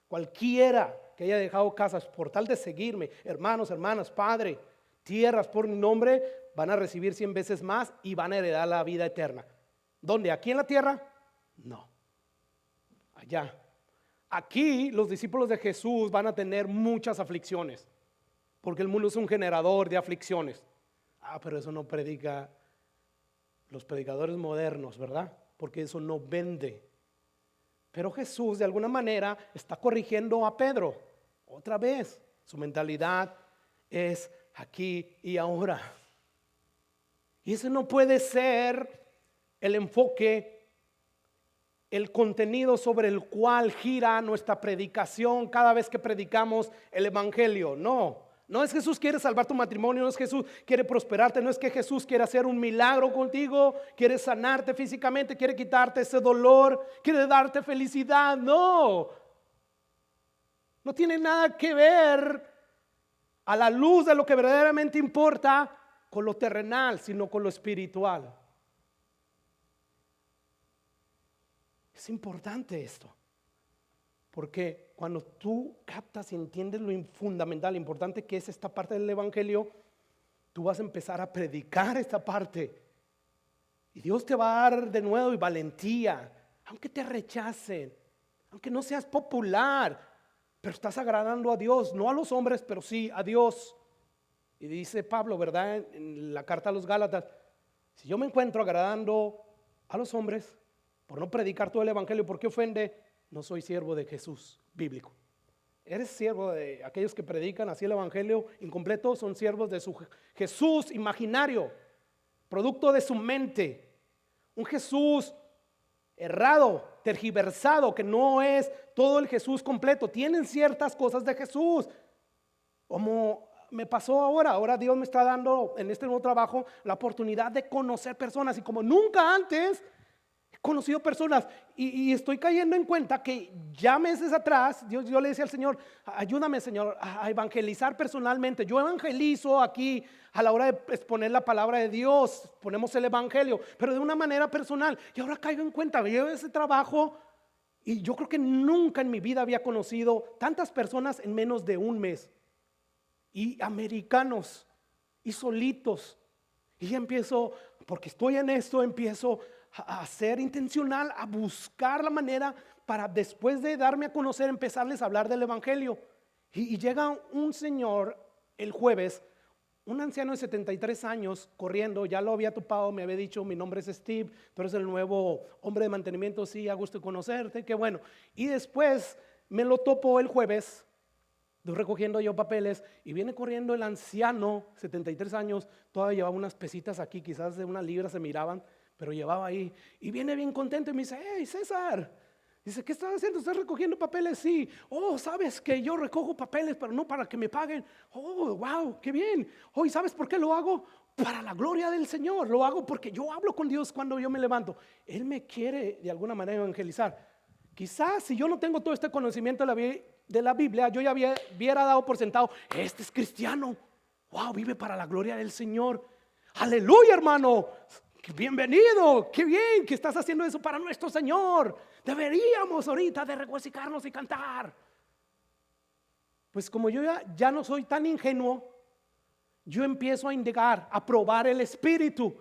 cualquiera que haya dejado casas por tal de seguirme, hermanos, hermanas, padre, tierras por mi nombre, van a recibir 100 veces más y van a heredar la vida eterna. ¿Dónde? ¿Aquí en la tierra? No, allá. Aquí los discípulos de Jesús van a tener muchas aflicciones, porque el mundo es un generador de aflicciones. Pero eso no predica los predicadores modernos, ¿verdad? Porque eso no vende. Pero Jesús de alguna manera está corrigiendo a Pedro. Otra vez, su mentalidad es aquí y ahora. Y ese no puede ser el enfoque, el contenido sobre el cual gira nuestra predicación cada vez que predicamos el evangelio. No es Jesús quiere salvar tu matrimonio, no es Jesús quiere prosperarte, no es que Jesús quiere hacer un milagro contigo, quiere sanarte físicamente, quiere quitarte ese dolor, quiere darte felicidad. No tiene nada que ver a la luz de lo que verdaderamente importa con lo terrenal, sino con lo espiritual. Es importante esto, porque cuando tú captas y entiendes lo fundamental, lo importante que es esta parte del evangelio, tú vas a empezar a predicar esta parte y Dios te va a dar de nuevo y valentía, aunque te rechacen, aunque no seas popular, pero estás agradando a Dios, no a los hombres, pero sí a Dios. Y dice Pablo, ¿verdad? En la carta a los Gálatas, si yo me encuentro agradando a los hombres por no predicar todo el evangelio, ¿por qué ofende? No soy siervo de Jesús bíblico. Eres siervo de aquellos que predican así el evangelio incompleto, son siervos de su Jesús imaginario, producto de su mente, un Jesús errado, tergiversado, que no es todo el Jesús completo. Tienen ciertas cosas de Jesús, como me pasó ahora Dios me está dando en este nuevo trabajo la oportunidad de conocer personas, y como nunca antes he conocido personas, y estoy cayendo en cuenta que ya meses atrás yo le decía al Señor, ayúdame Señor a evangelizar personalmente. Yo evangelizo aquí a la hora de exponer la palabra de Dios, ponemos el evangelio, pero de una manera personal. Y ahora caigo en cuenta, veo ese trabajo, y yo creo que nunca en mi vida había conocido tantas personas en menos de un mes, y americanos, y solitos. Y ya empiezo, porque estoy en esto, empiezo a ser intencional, a buscar la manera para, después de darme a conocer, empezarles a hablar del evangelio. Y llega un señor el jueves, un anciano de 73 años corriendo, ya lo había topado, me había dicho, mi nombre es Steve, tú eres el nuevo hombre de mantenimiento, sí, a gusto de conocerte, qué bueno. Y después me lo topo el jueves, recogiendo yo papeles, y viene corriendo el anciano, 73 años, todavía llevaba unas pesitas aquí, quizás de una libra se miraban, pero llevaba ahí, y viene bien contento y me dice, hey César, dice, ¿qué estás haciendo? ¿Estás recogiendo papeles? Sí. Oh, sabes que yo recojo papeles, pero no para que me paguen. Oh, wow, qué bien. Oh, ¿y sabes por qué lo hago? Para la gloria del Señor. Lo hago porque yo hablo con Dios cuando yo me levanto. Él me quiere de alguna manera evangelizar. Quizás si yo no tengo todo este conocimiento de la Biblia, yo ya hubiera dado por sentado, este es cristiano. Wow, vive para la gloria del Señor. Aleluya, hermano. Bienvenido, qué bien que estás haciendo eso para nuestro Señor. Deberíamos ahorita de regocijarnos y cantar. Pues como yo ya no soy tan ingenuo, yo empiezo a indagar, a probar el Espíritu.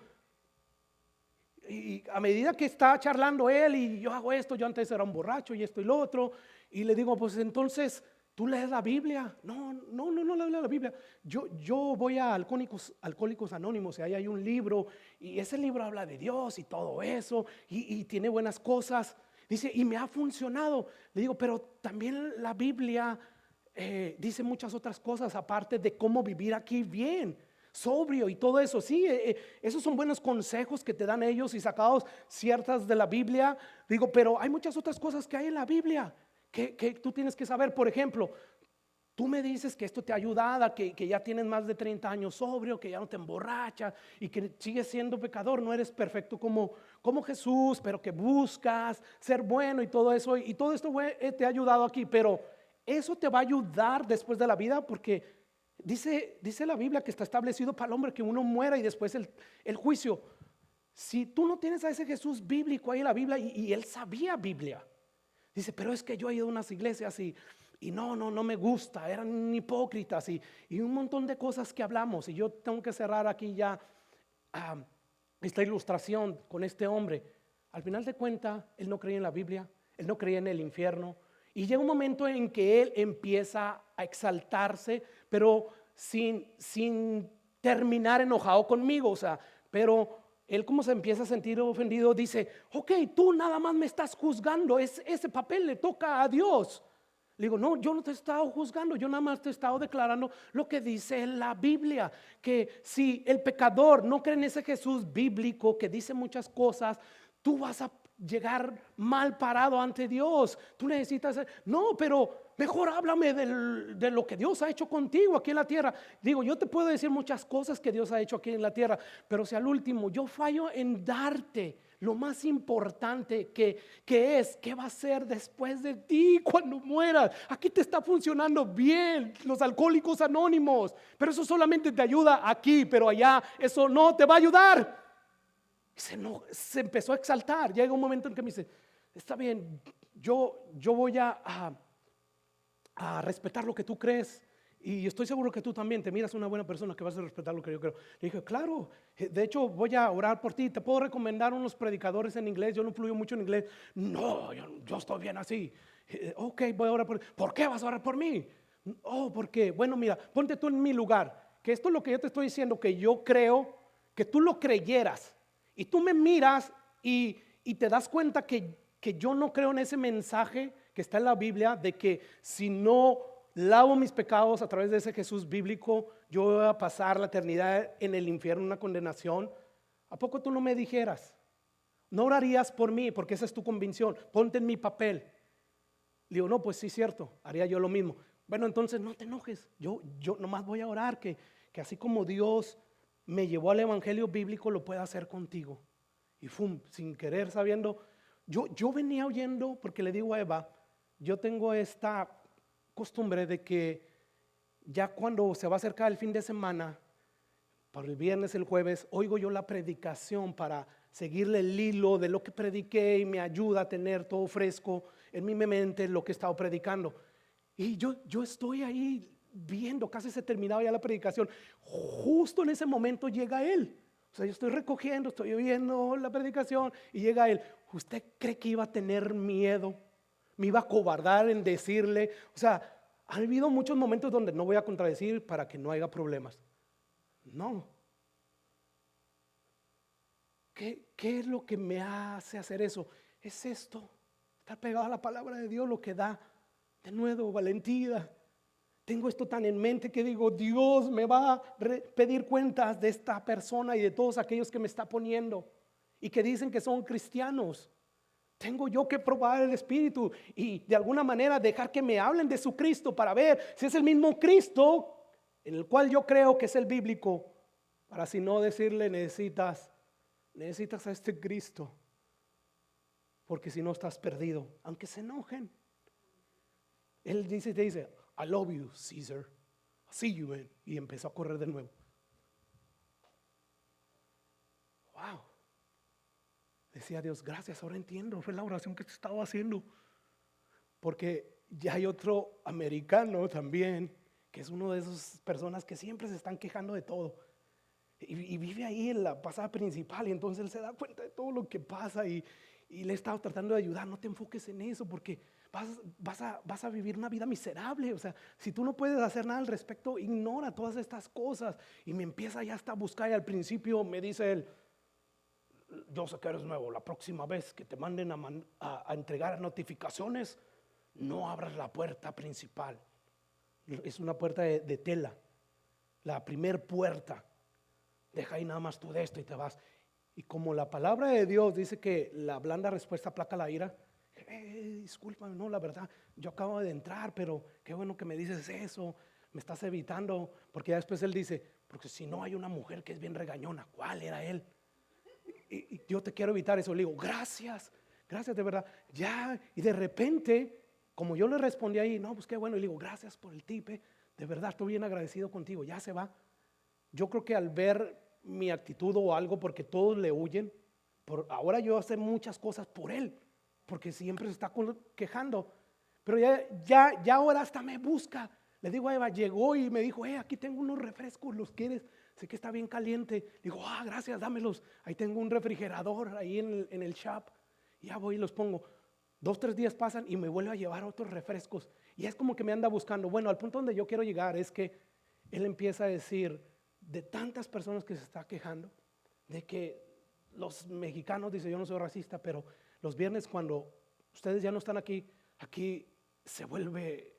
Y a medida que está charlando él y yo hago esto, yo antes era un borracho y esto y lo otro, y le digo, pues entonces, ¿tú lees la Biblia? No leo la Biblia. Yo voy a Alcohólicos Anónimos, y ahí hay un libro, y ese libro habla de Dios y todo eso, y tiene buenas cosas. Dice, y me ha funcionado. Le digo, pero también la Biblia dice muchas otras cosas aparte de cómo vivir aquí bien, sobrio y todo eso. Sí, esos son buenos consejos que te dan ellos y sacados ciertas de la Biblia. Digo, pero hay muchas otras cosas que hay en la Biblia que tú tienes que saber. Por ejemplo, tú me dices que esto te ha ayudado, que ya tienes más de 30 años sobrio, que ya no te emborrachas y que sigues siendo pecador, no eres perfecto como Jesús, pero que buscas ser bueno y todo eso. Y todo esto te ha ayudado aquí, pero eso te va a ayudar después de la vida, porque dice la Biblia que está establecido para el hombre que uno muera y después el juicio. Si tú no tienes a ese Jesús bíblico ahí en la Biblia, y él sabía Biblia, dice, pero es que yo he ido a unas iglesias y no me gusta, eran hipócritas y un montón de cosas que hablamos. Y yo tengo que cerrar aquí ya esta ilustración con este hombre. Al final de cuentas, él no creía en la Biblia, él no creía en el infierno. Y llega un momento en que él empieza a exaltarse, pero sin terminar enojado conmigo. O sea, pero él, como se empieza a sentir ofendido, dice, ok, tú nada más me estás juzgando, ese papel le toca a Dios. Le digo, no, yo no te he estado juzgando, yo nada más te he estado declarando lo que dice la Biblia, que si el pecador no cree en ese Jesús bíblico que dice muchas cosas, tú vas a llegar mal parado ante Dios. Tú necesitas, no, pero mejor háblame de lo que Dios ha hecho contigo aquí en la tierra. Digo, yo te puedo decir muchas cosas que Dios ha hecho aquí en la tierra, pero si al último yo fallo en darte lo más importante que es, ¿qué va a ser después de ti cuando mueras? Aquí te está funcionando bien los alcohólicos anónimos, pero eso solamente te ayuda aquí, pero allá eso no te va a ayudar. Se empezó a exaltar. Llega un momento en que me dice, está bien, yo voy a respetar lo que tú crees, y estoy seguro que tú también te miras una buena persona que vas a respetar lo que yo creo. Le dije, claro, de hecho voy a orar por ti, te puedo recomendar unos predicadores en inglés, yo no fluyo mucho en inglés. No, yo estoy bien así. Ok, voy a orar por ti. ¿Por qué vas a orar por mí? Oh, porque, bueno, mira, ponte tú en mi lugar, que esto es lo que yo te estoy diciendo, que yo creo que tú lo creyeras, y tú me miras y te das cuenta que yo no creo en ese mensaje que está en la Biblia de que si no lavo mis pecados a través de ese Jesús bíblico, yo voy a pasar la eternidad en el infierno, una condenación. ¿A poco tú no me dijeras? ¿No orarías por mí? Porque esa es tu convicción. Ponte en mi papel. Le digo, no, pues sí, cierto, haría yo lo mismo. Bueno, entonces no te enojes. Yo nomás voy a orar que así como Dios me llevó al evangelio bíblico, lo pueda hacer contigo. Y sin querer, sabiendo, yo venía oyendo, porque le digo a Eva, yo tengo esta costumbre de que ya cuando se va a acercar el fin de semana, para el viernes, el jueves, oigo yo la predicación para seguirle el hilo de lo que prediqué, y me ayuda a tener todo fresco en mi mente lo que he estado predicando. Y yo estoy ahí viendo, casi se terminaba ya la predicación. Justo en ese momento llega él. O sea, yo estoy recogiendo, estoy oyendo la predicación y llega él. ¿Usted cree que iba a tener miedo? ¿Me iba a cobardar en decirle? O sea, ha habido muchos momentos donde no voy a contradecir para que no haya problemas. No. ¿Qué es lo que me hace hacer eso? Es esto, estar pegado a la palabra de Dios, lo que da de nuevo valentía. Tengo esto tan en mente que digo, Dios me va a pedir cuentas de esta persona y de todos aquellos que me está poniendo y que dicen que son cristianos. Tengo yo que probar el Espíritu y de alguna manera dejar que me hablen de su Cristo para ver si es el mismo Cristo en el cual yo creo que es el bíblico, para si no decirle necesitas a este Cristo, porque si no estás perdido, aunque se enojen. Él te dice, I love you, Caesar. I see you, man. Y empezó a correr de nuevo. Wow. Decía Dios, gracias, ahora entiendo. Fue la oración que te estaba haciendo. Porque ya hay otro americano también, que es uno de esas personas que siempre se están quejando de todo. Y vive ahí en la pasada principal, y entonces él se da cuenta de todo lo que pasa y le he estado tratando de ayudar. No te enfoques en eso, porque vas a vivir una vida miserable. O sea, si tú no puedes hacer nada al respecto, ignora todas estas cosas. Y me empieza ya hasta a buscar, y al principio me dice él, yo sé que eres nuevo, la próxima vez que te manden a entregar notificaciones, no abras la puerta principal, Es una puerta de tela, la primer puerta. Deja ahí nada más tú de esto y te vas. Y como la palabra de Dios dice que la blanda respuesta aplaca la ira, discúlpame, no, la verdad, yo acabo de entrar, pero qué bueno que me dices eso, me estás evitando, porque ya después él dice, porque si no hay una mujer que es bien regañona, ¿cuál era él? Y yo te quiero evitar eso. Le digo, gracias, gracias de verdad. Ya, y de repente, como yo le respondí ahí, no, pues qué bueno, y le digo, gracias por el tip, de verdad, estoy bien agradecido contigo, ya se va. Yo creo que al ver mi actitud o algo, porque todos le huyen, ahora yo hacer muchas cosas por él, porque siempre se está quejando, pero ya ahora hasta me busca. Le digo a Eva, llegó y me dijo, aquí tengo unos refrescos, ¿los quieres? Sé que está bien caliente. Le digo, gracias, dámelos. Ahí tengo un refrigerador ahí en el shop. Y ya voy y los pongo. 2, 3 días pasan y me vuelve a llevar otros refrescos. Y es como que me anda buscando. Bueno, al punto donde yo quiero llegar es que él empieza a decir, de tantas personas que se está quejando, de que los mexicanos, dice, yo no soy racista, pero los viernes cuando ustedes ya no están aquí se vuelve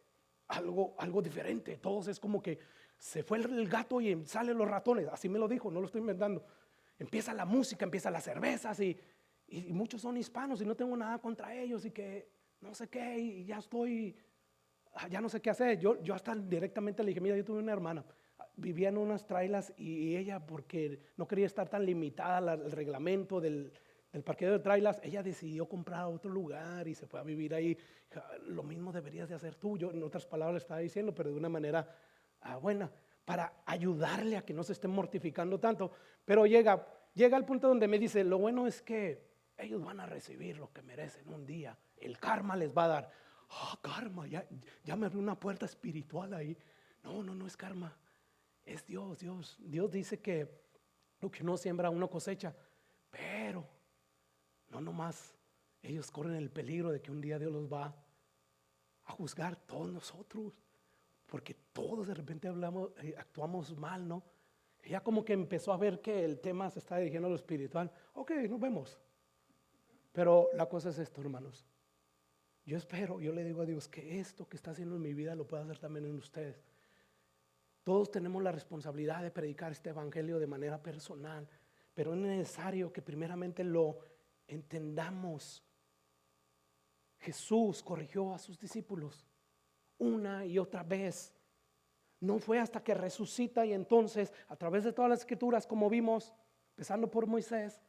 algo diferente. Todos es como que se fue el gato y salen los ratones. Así me lo dijo, no lo estoy inventando. Empieza la música, empiezan las cervezas y muchos son hispanos y no tengo nada contra ellos y que no sé qué y ya no sé qué hacer. Yo hasta directamente le dije, mira, yo tuve una hermana, vivía en unas trailas y ella, porque no quería estar tan limitada al reglamento del parqueo de trailas, ella decidió comprar otro lugar y se fue a vivir ahí. Lo mismo deberías de hacer tú. Yo en otras palabras le estaba diciendo, pero de una manera buena, para ayudarle a que no se esté mortificando tanto. Pero llega al punto donde me dice, lo bueno es que ellos van a recibir lo que merecen un día, el karma les va a dar. Karma, ya me abrió una puerta espiritual ahí. No es karma, es Dios. Dios dice que lo que uno siembra uno cosecha, pero no nomás ellos corren el peligro de que un día Dios los va a juzgar, todos nosotros, porque todos de repente actuamos mal, ¿no? Ella como que empezó a ver que el tema se está dirigiendo a lo espiritual. Ok, nos vemos. Pero la cosa es esto, hermanos. Yo espero, yo le digo a Dios que esto que está haciendo en mi vida lo pueda hacer también en ustedes. Todos tenemos la responsabilidad de predicar este evangelio de manera personal, pero es necesario que primeramente lo entendamos. Jesús corrigió a sus discípulos una y otra vez. No fue hasta que resucita y entonces a través de todas las escrituras, como vimos, empezando por Moisés,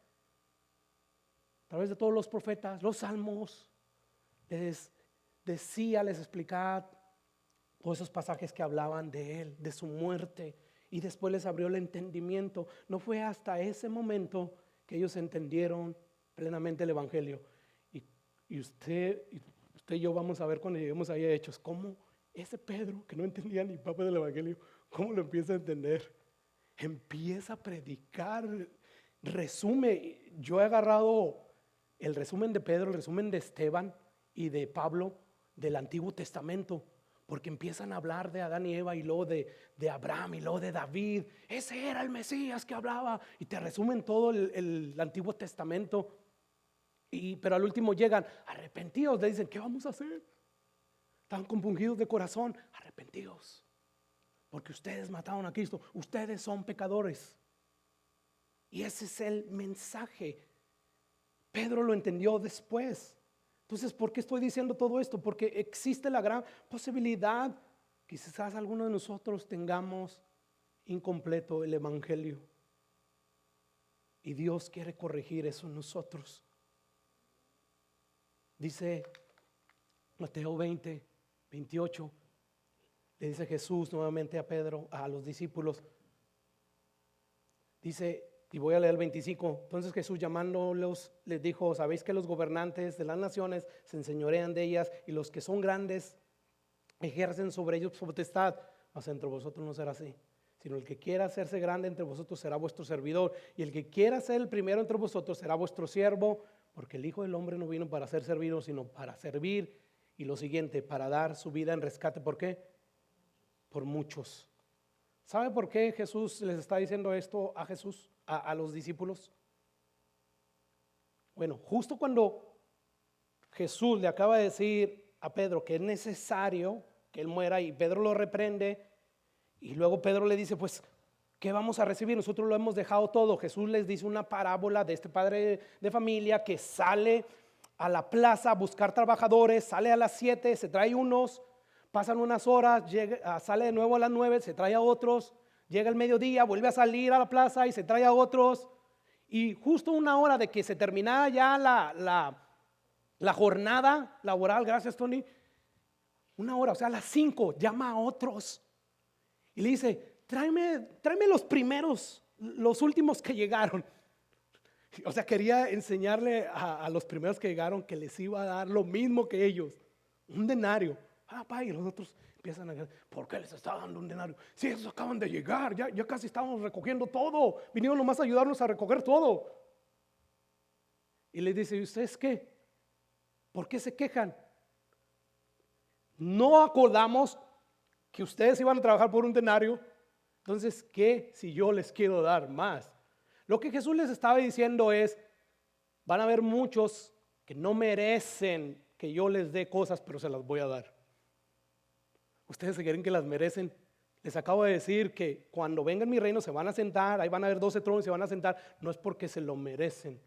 a través de todos los profetas, los salmos, les decía, les explicaba todos esos pasajes que hablaban de él, de su muerte, y después les abrió el entendimiento. No fue hasta ese momento que ellos entendieron plenamente el evangelio. Y usted y yo vamos a ver cuando lleguemos ahí a Hechos, cómo ese Pedro que no entendía ni papa del evangelio, cómo lo empieza a entender. Empieza a predicar, resume. Yo he agarrado el resumen de Pedro, el resumen de Esteban y de Pablo del Antiguo Testamento, porque empiezan a hablar de Adán y Eva y luego de Abraham y luego de David. Ese era el Mesías que hablaba, y te resumen todo el Antiguo Testamento. Pero al último llegan arrepentidos, le dicen, ¿qué vamos a hacer? Están compungidos de corazón, arrepentidos, porque ustedes mataron a Cristo, ustedes son pecadores. Y ese es el mensaje. Pedro lo entendió después. Entonces, ¿por qué estoy diciendo todo esto? Porque existe la gran posibilidad que quizás algunos de nosotros tengamos incompleto el evangelio, y Dios quiere corregir eso en nosotros. Dice Mateo 20:28, le dice Jesús nuevamente a Pedro, a los discípulos, dice, y voy a leer el 25. Entonces Jesús, llamándolos, les dijo, sabéis que los gobernantes de las naciones se enseñorean de ellas, y los que son grandes ejercen sobre ellos su potestad, mas entre vosotros no será así, sino el que quiera hacerse grande entre vosotros será vuestro servidor, y el que quiera ser el primero entre vosotros será vuestro siervo, porque el Hijo del Hombre no vino para ser servido, sino para servir, y lo siguiente, para dar su vida en rescate. ¿Por qué? Por muchos. ¿Sabe por qué Jesús les está diciendo esto a los discípulos? Bueno, justo cuando Jesús le acaba de decir a Pedro que es necesario que él muera, y Pedro lo reprende. Y luego Pedro le dice, pues, ¿qué vamos a recibir? Nosotros lo hemos dejado todo. Jesús les dice una parábola de este padre de familia que sale a la plaza a buscar trabajadores, sale a las 7, se trae unos, pasan unas horas, sale de nuevo a las 9, se trae a otros, llega el mediodía, vuelve a salir a la plaza y se trae a otros. Y justo una hora de que se terminaba ya la jornada laboral, gracias Tony, una hora, o sea, a las 5, llama a otros y le dice, tráeme los primeros, los últimos que llegaron. O sea, quería enseñarle a los primeros que llegaron que les iba a dar lo mismo que ellos, un denario. Y los otros empiezan a decir, ¿por qué les está dando un denario? Si ellos acaban de llegar, ya casi estábamos recogiendo todo, vinieron nomás a ayudarnos a recoger todo. Y les dice, ¿y ustedes qué? ¿Por qué se quejan? No acordamos que ustedes iban a trabajar por un denario. Entonces, ¿qué si yo les quiero dar más? Lo que Jesús les estaba diciendo es, van a haber muchos que no merecen que yo les dé cosas, pero se las voy a dar. Ustedes se creen que las merecen. Les acabo de decir que cuando venga en mi reino se van a sentar, ahí van a haber 12 tronos y se van a sentar. No es porque se lo merecen.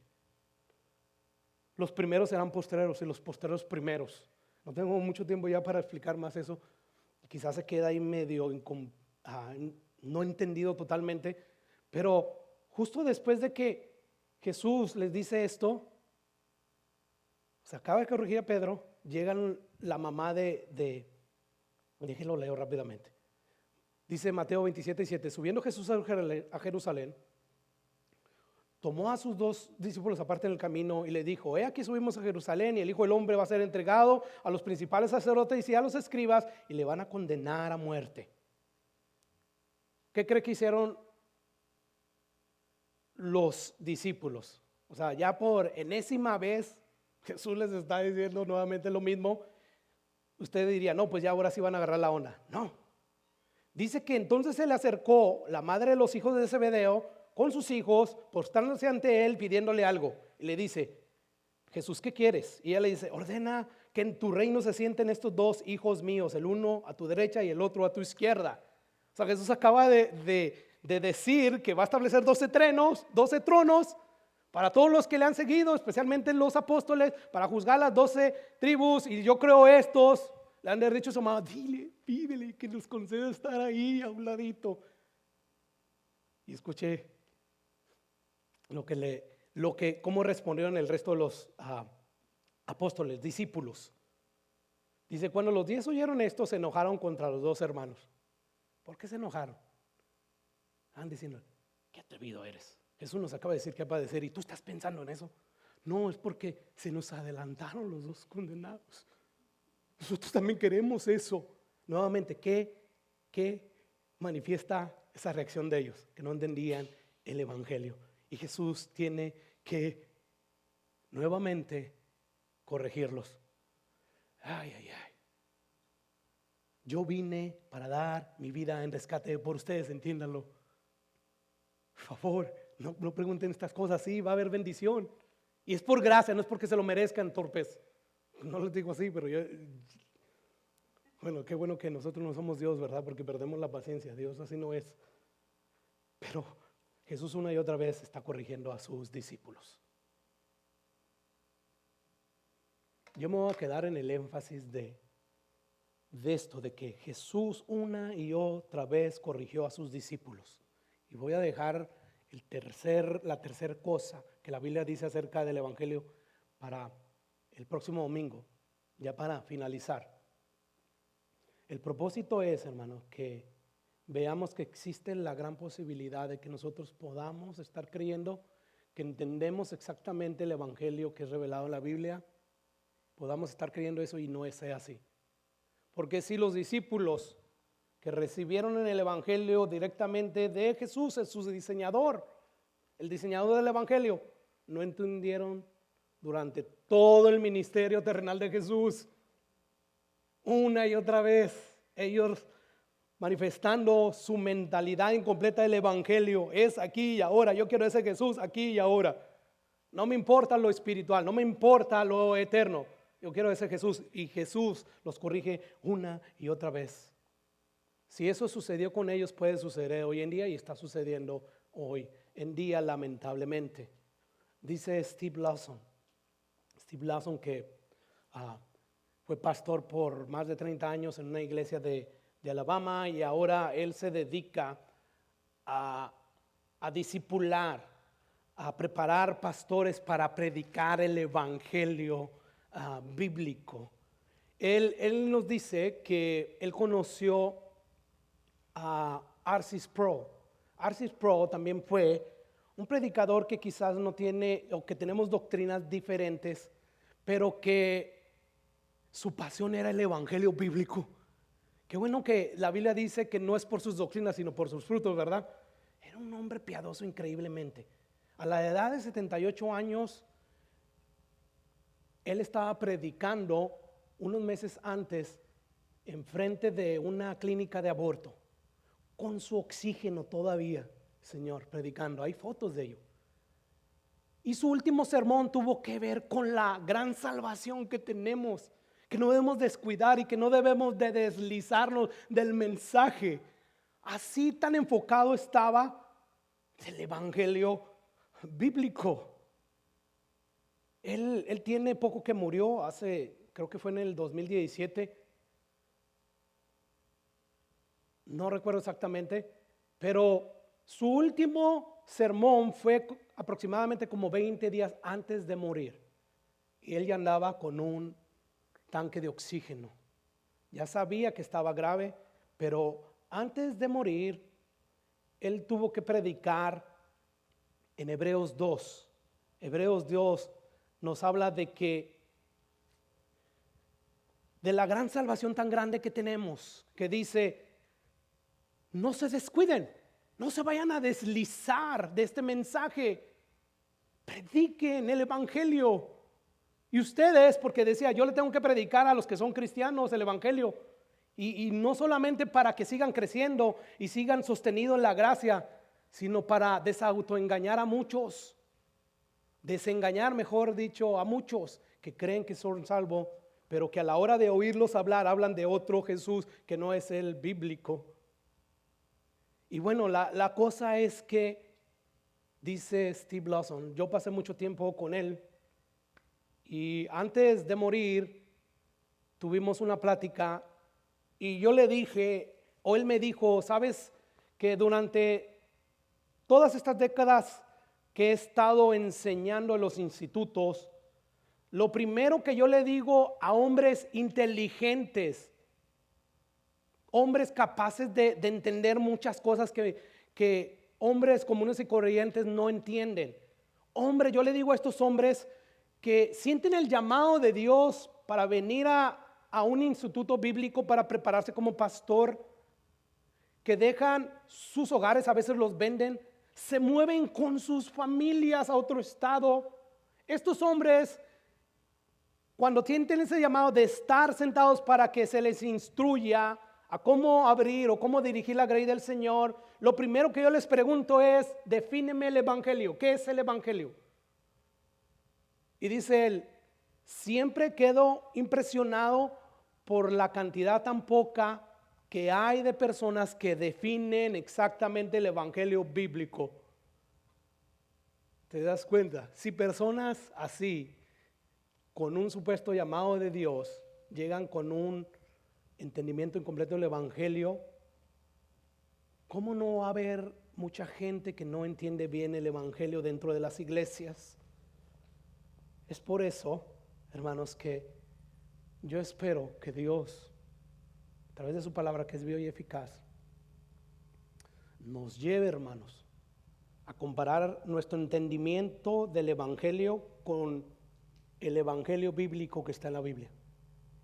Los primeros serán postreros y los postreros primeros. No tengo mucho tiempo ya para explicar más eso. Quizás se queda ahí medio no entendido totalmente, pero justo después de que Jesús les dice esto, se acaba de corregir a Pedro, llega la mamá déjenlo leo rápidamente. Dice Mateo 27:7, subiendo Jesús a Jerusalén, tomó a sus 2 discípulos aparte en el camino y le dijo, he aquí subimos a Jerusalén y el Hijo del Hombre va a ser entregado a los principales sacerdotes y a los escribas y le van a condenar a muerte. ¿Qué cree que hicieron los discípulos? O sea, ya por enésima vez Jesús les está diciendo nuevamente lo mismo. Usted diría, no, pues ya ahora sí van a agarrar la onda. No. Dice que entonces se le acercó la madre de los hijos de Zebedeo con sus hijos, postrándose ante él, pidiéndole algo. Y le dice, Jesús, ¿qué quieres? Y ella le dice, ordena que en tu reino se sienten estos 2 hijos míos, el uno a tu derecha y el otro a tu izquierda. O sea, Jesús acaba de decir que va a establecer 12 tronos para todos los que le han seguido, especialmente los apóstoles, para juzgar las 12 tribus. Y yo creo estos le han de haber dicho a su mamá, pídele que nos conceda estar ahí a un ladito. Y escuché cómo respondieron el resto de los apóstoles, discípulos. Dice, cuando los 10 oyeron esto, se enojaron contra los 2 hermanos. ¿Por qué se enojaron? Estaban diciendo, qué atrevido eres. Jesús nos acaba de decir que va a padecer y tú estás pensando en eso. No, es porque se nos adelantaron los 2 condenados. Nosotros también queremos eso. Nuevamente, ¿qué manifiesta esa reacción de ellos? Que no entendían el evangelio. Y Jesús tiene que nuevamente corregirlos. Ay. Yo vine para dar mi vida en rescate por ustedes, entiéndanlo. Por favor, no pregunten estas cosas. Sí, va a haber bendición. Y es por gracia, no es porque se lo merezcan, torpes. No les digo así, pero bueno, qué bueno que nosotros no somos Dios, ¿verdad? Porque perdemos la paciencia. Dios así no es. Pero Jesús una y otra vez está corrigiendo a sus discípulos. Yo me voy a quedar en el énfasis de esto, de que Jesús una y otra vez corrigió a sus discípulos. Y voy a dejar la tercera cosa que la Biblia dice acerca del evangelio para el próximo domingo, ya para finalizar. El propósito es, hermanos, que veamos que existe la gran posibilidad de que nosotros podamos estar creyendo que entendemos exactamente el evangelio que es revelado en la Biblia, podamos estar creyendo eso y no sea así. Porque si los discípulos que recibieron en el evangelio directamente de Jesús, es su diseñador, el diseñador del evangelio, no entendieron durante todo el ministerio terrenal de Jesús, una y otra vez, ellos manifestando su mentalidad incompleta del evangelio, es aquí y ahora, yo quiero ese Jesús aquí y ahora. No me importa lo espiritual, no me importa lo eterno. yo quiero ese Jesús. Y Jesús los corrige una y otra vez. Si eso sucedió con ellos, puede suceder hoy en día y está sucediendo hoy en día, lamentablemente. Dice Steve Lawson que fue pastor por más de 30 años en una iglesia de Alabama, y ahora él se dedica a discipular, a preparar pastores para predicar el evangelio bíblico. Él nos dice que él conoció a R.C. Sproul. R.C. Sproul también fue un predicador que quizás no tiene, o que tenemos doctrinas diferentes, pero que su pasión era el evangelio bíblico. Qué bueno que la Biblia dice que no es por sus doctrinas, sino por sus frutos, ¿verdad? Era un hombre piadoso increíblemente. A la edad de 78 años, él estaba predicando unos meses antes enfrente de una clínica de aborto, con su oxígeno todavía, Señor, predicando. Hay fotos de ello. Y su último sermón tuvo que ver con la gran salvación que tenemos, que no debemos descuidar y que no debemos de deslizarnos del mensaje. Así tan enfocado estaba el evangelio bíblico. Él tiene poco que murió, creo que fue en el 2017. No recuerdo exactamente, pero su último sermón fue aproximadamente como 20 días antes de morir. Y él ya andaba con un tanque de oxígeno. Ya sabía que estaba grave, pero antes de morir, él tuvo que predicar en Hebreos 2. Hebreos 2 nos habla de la gran salvación tan grande que tenemos, que dice: no se descuiden, no se vayan a deslizar de este mensaje, prediquen el evangelio. Y ustedes, porque decía, yo le tengo que predicar a los que son cristianos el evangelio, y no solamente para que sigan creciendo y sigan sostenidos en la gracia, sino para desautoengañar a muchos, desengañar, mejor dicho, a muchos que creen que son salvos, pero que a la hora de oírlos hablar, hablan de otro Jesús que no es el bíblico. Y bueno, la cosa es que, dice Steve Lawson, yo pasé mucho tiempo con él, y antes de morir tuvimos una plática, y yo le dije, o él me dijo, sabes que durante todas estas décadas que he estado enseñando en los institutos, lo primero que yo le digo a hombres inteligentes, hombres capaces de entender muchas cosas que hombres comunes y corrientes no entienden. Hombre, yo le digo a estos hombres que sienten el llamado de Dios para venir a un instituto bíblico para prepararse como pastor, que dejan sus hogares, a veces los venden, se mueven con sus familias a otro estado. Estos hombres, cuando tienen ese llamado de estar sentados para que se les instruya a cómo abrir o cómo dirigir la grey del Señor, lo primero que yo les pregunto es: defíneme el evangelio. ¿Qué es el evangelio? Y dice él: siempre quedo impresionado por la cantidad tan poca que hay de personas que definen exactamente el evangelio bíblico. ¿Te das cuenta? Si personas así, con un supuesto llamado de Dios, llegan con un entendimiento incompleto del evangelio, ¿cómo no va a haber mucha gente que no entiende bien el evangelio dentro de las iglesias? Es por eso, hermanos, que yo espero que Dios, a través de su palabra que es viva y eficaz, nos lleve, hermanos, a comparar nuestro entendimiento del evangelio con el evangelio bíblico que está en la Biblia,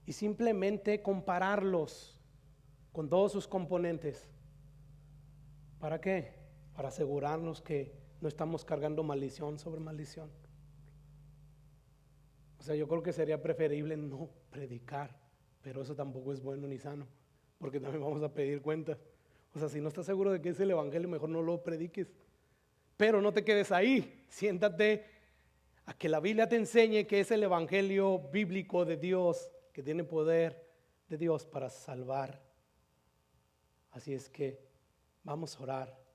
y simplemente compararlos con todos sus componentes. ¿Para qué? Para asegurarnos que no estamos cargando maldición sobre maldición. O sea, yo creo que sería preferible no predicar, pero eso tampoco es bueno ni sano, porque también vamos a pedir cuentas. O sea, si no estás seguro de que es el evangelio, mejor no lo prediques. Pero no te quedes ahí, siéntate a que la Biblia te enseñe que es el evangelio bíblico de Dios, que tiene poder de Dios para salvar. Así es que vamos a orar.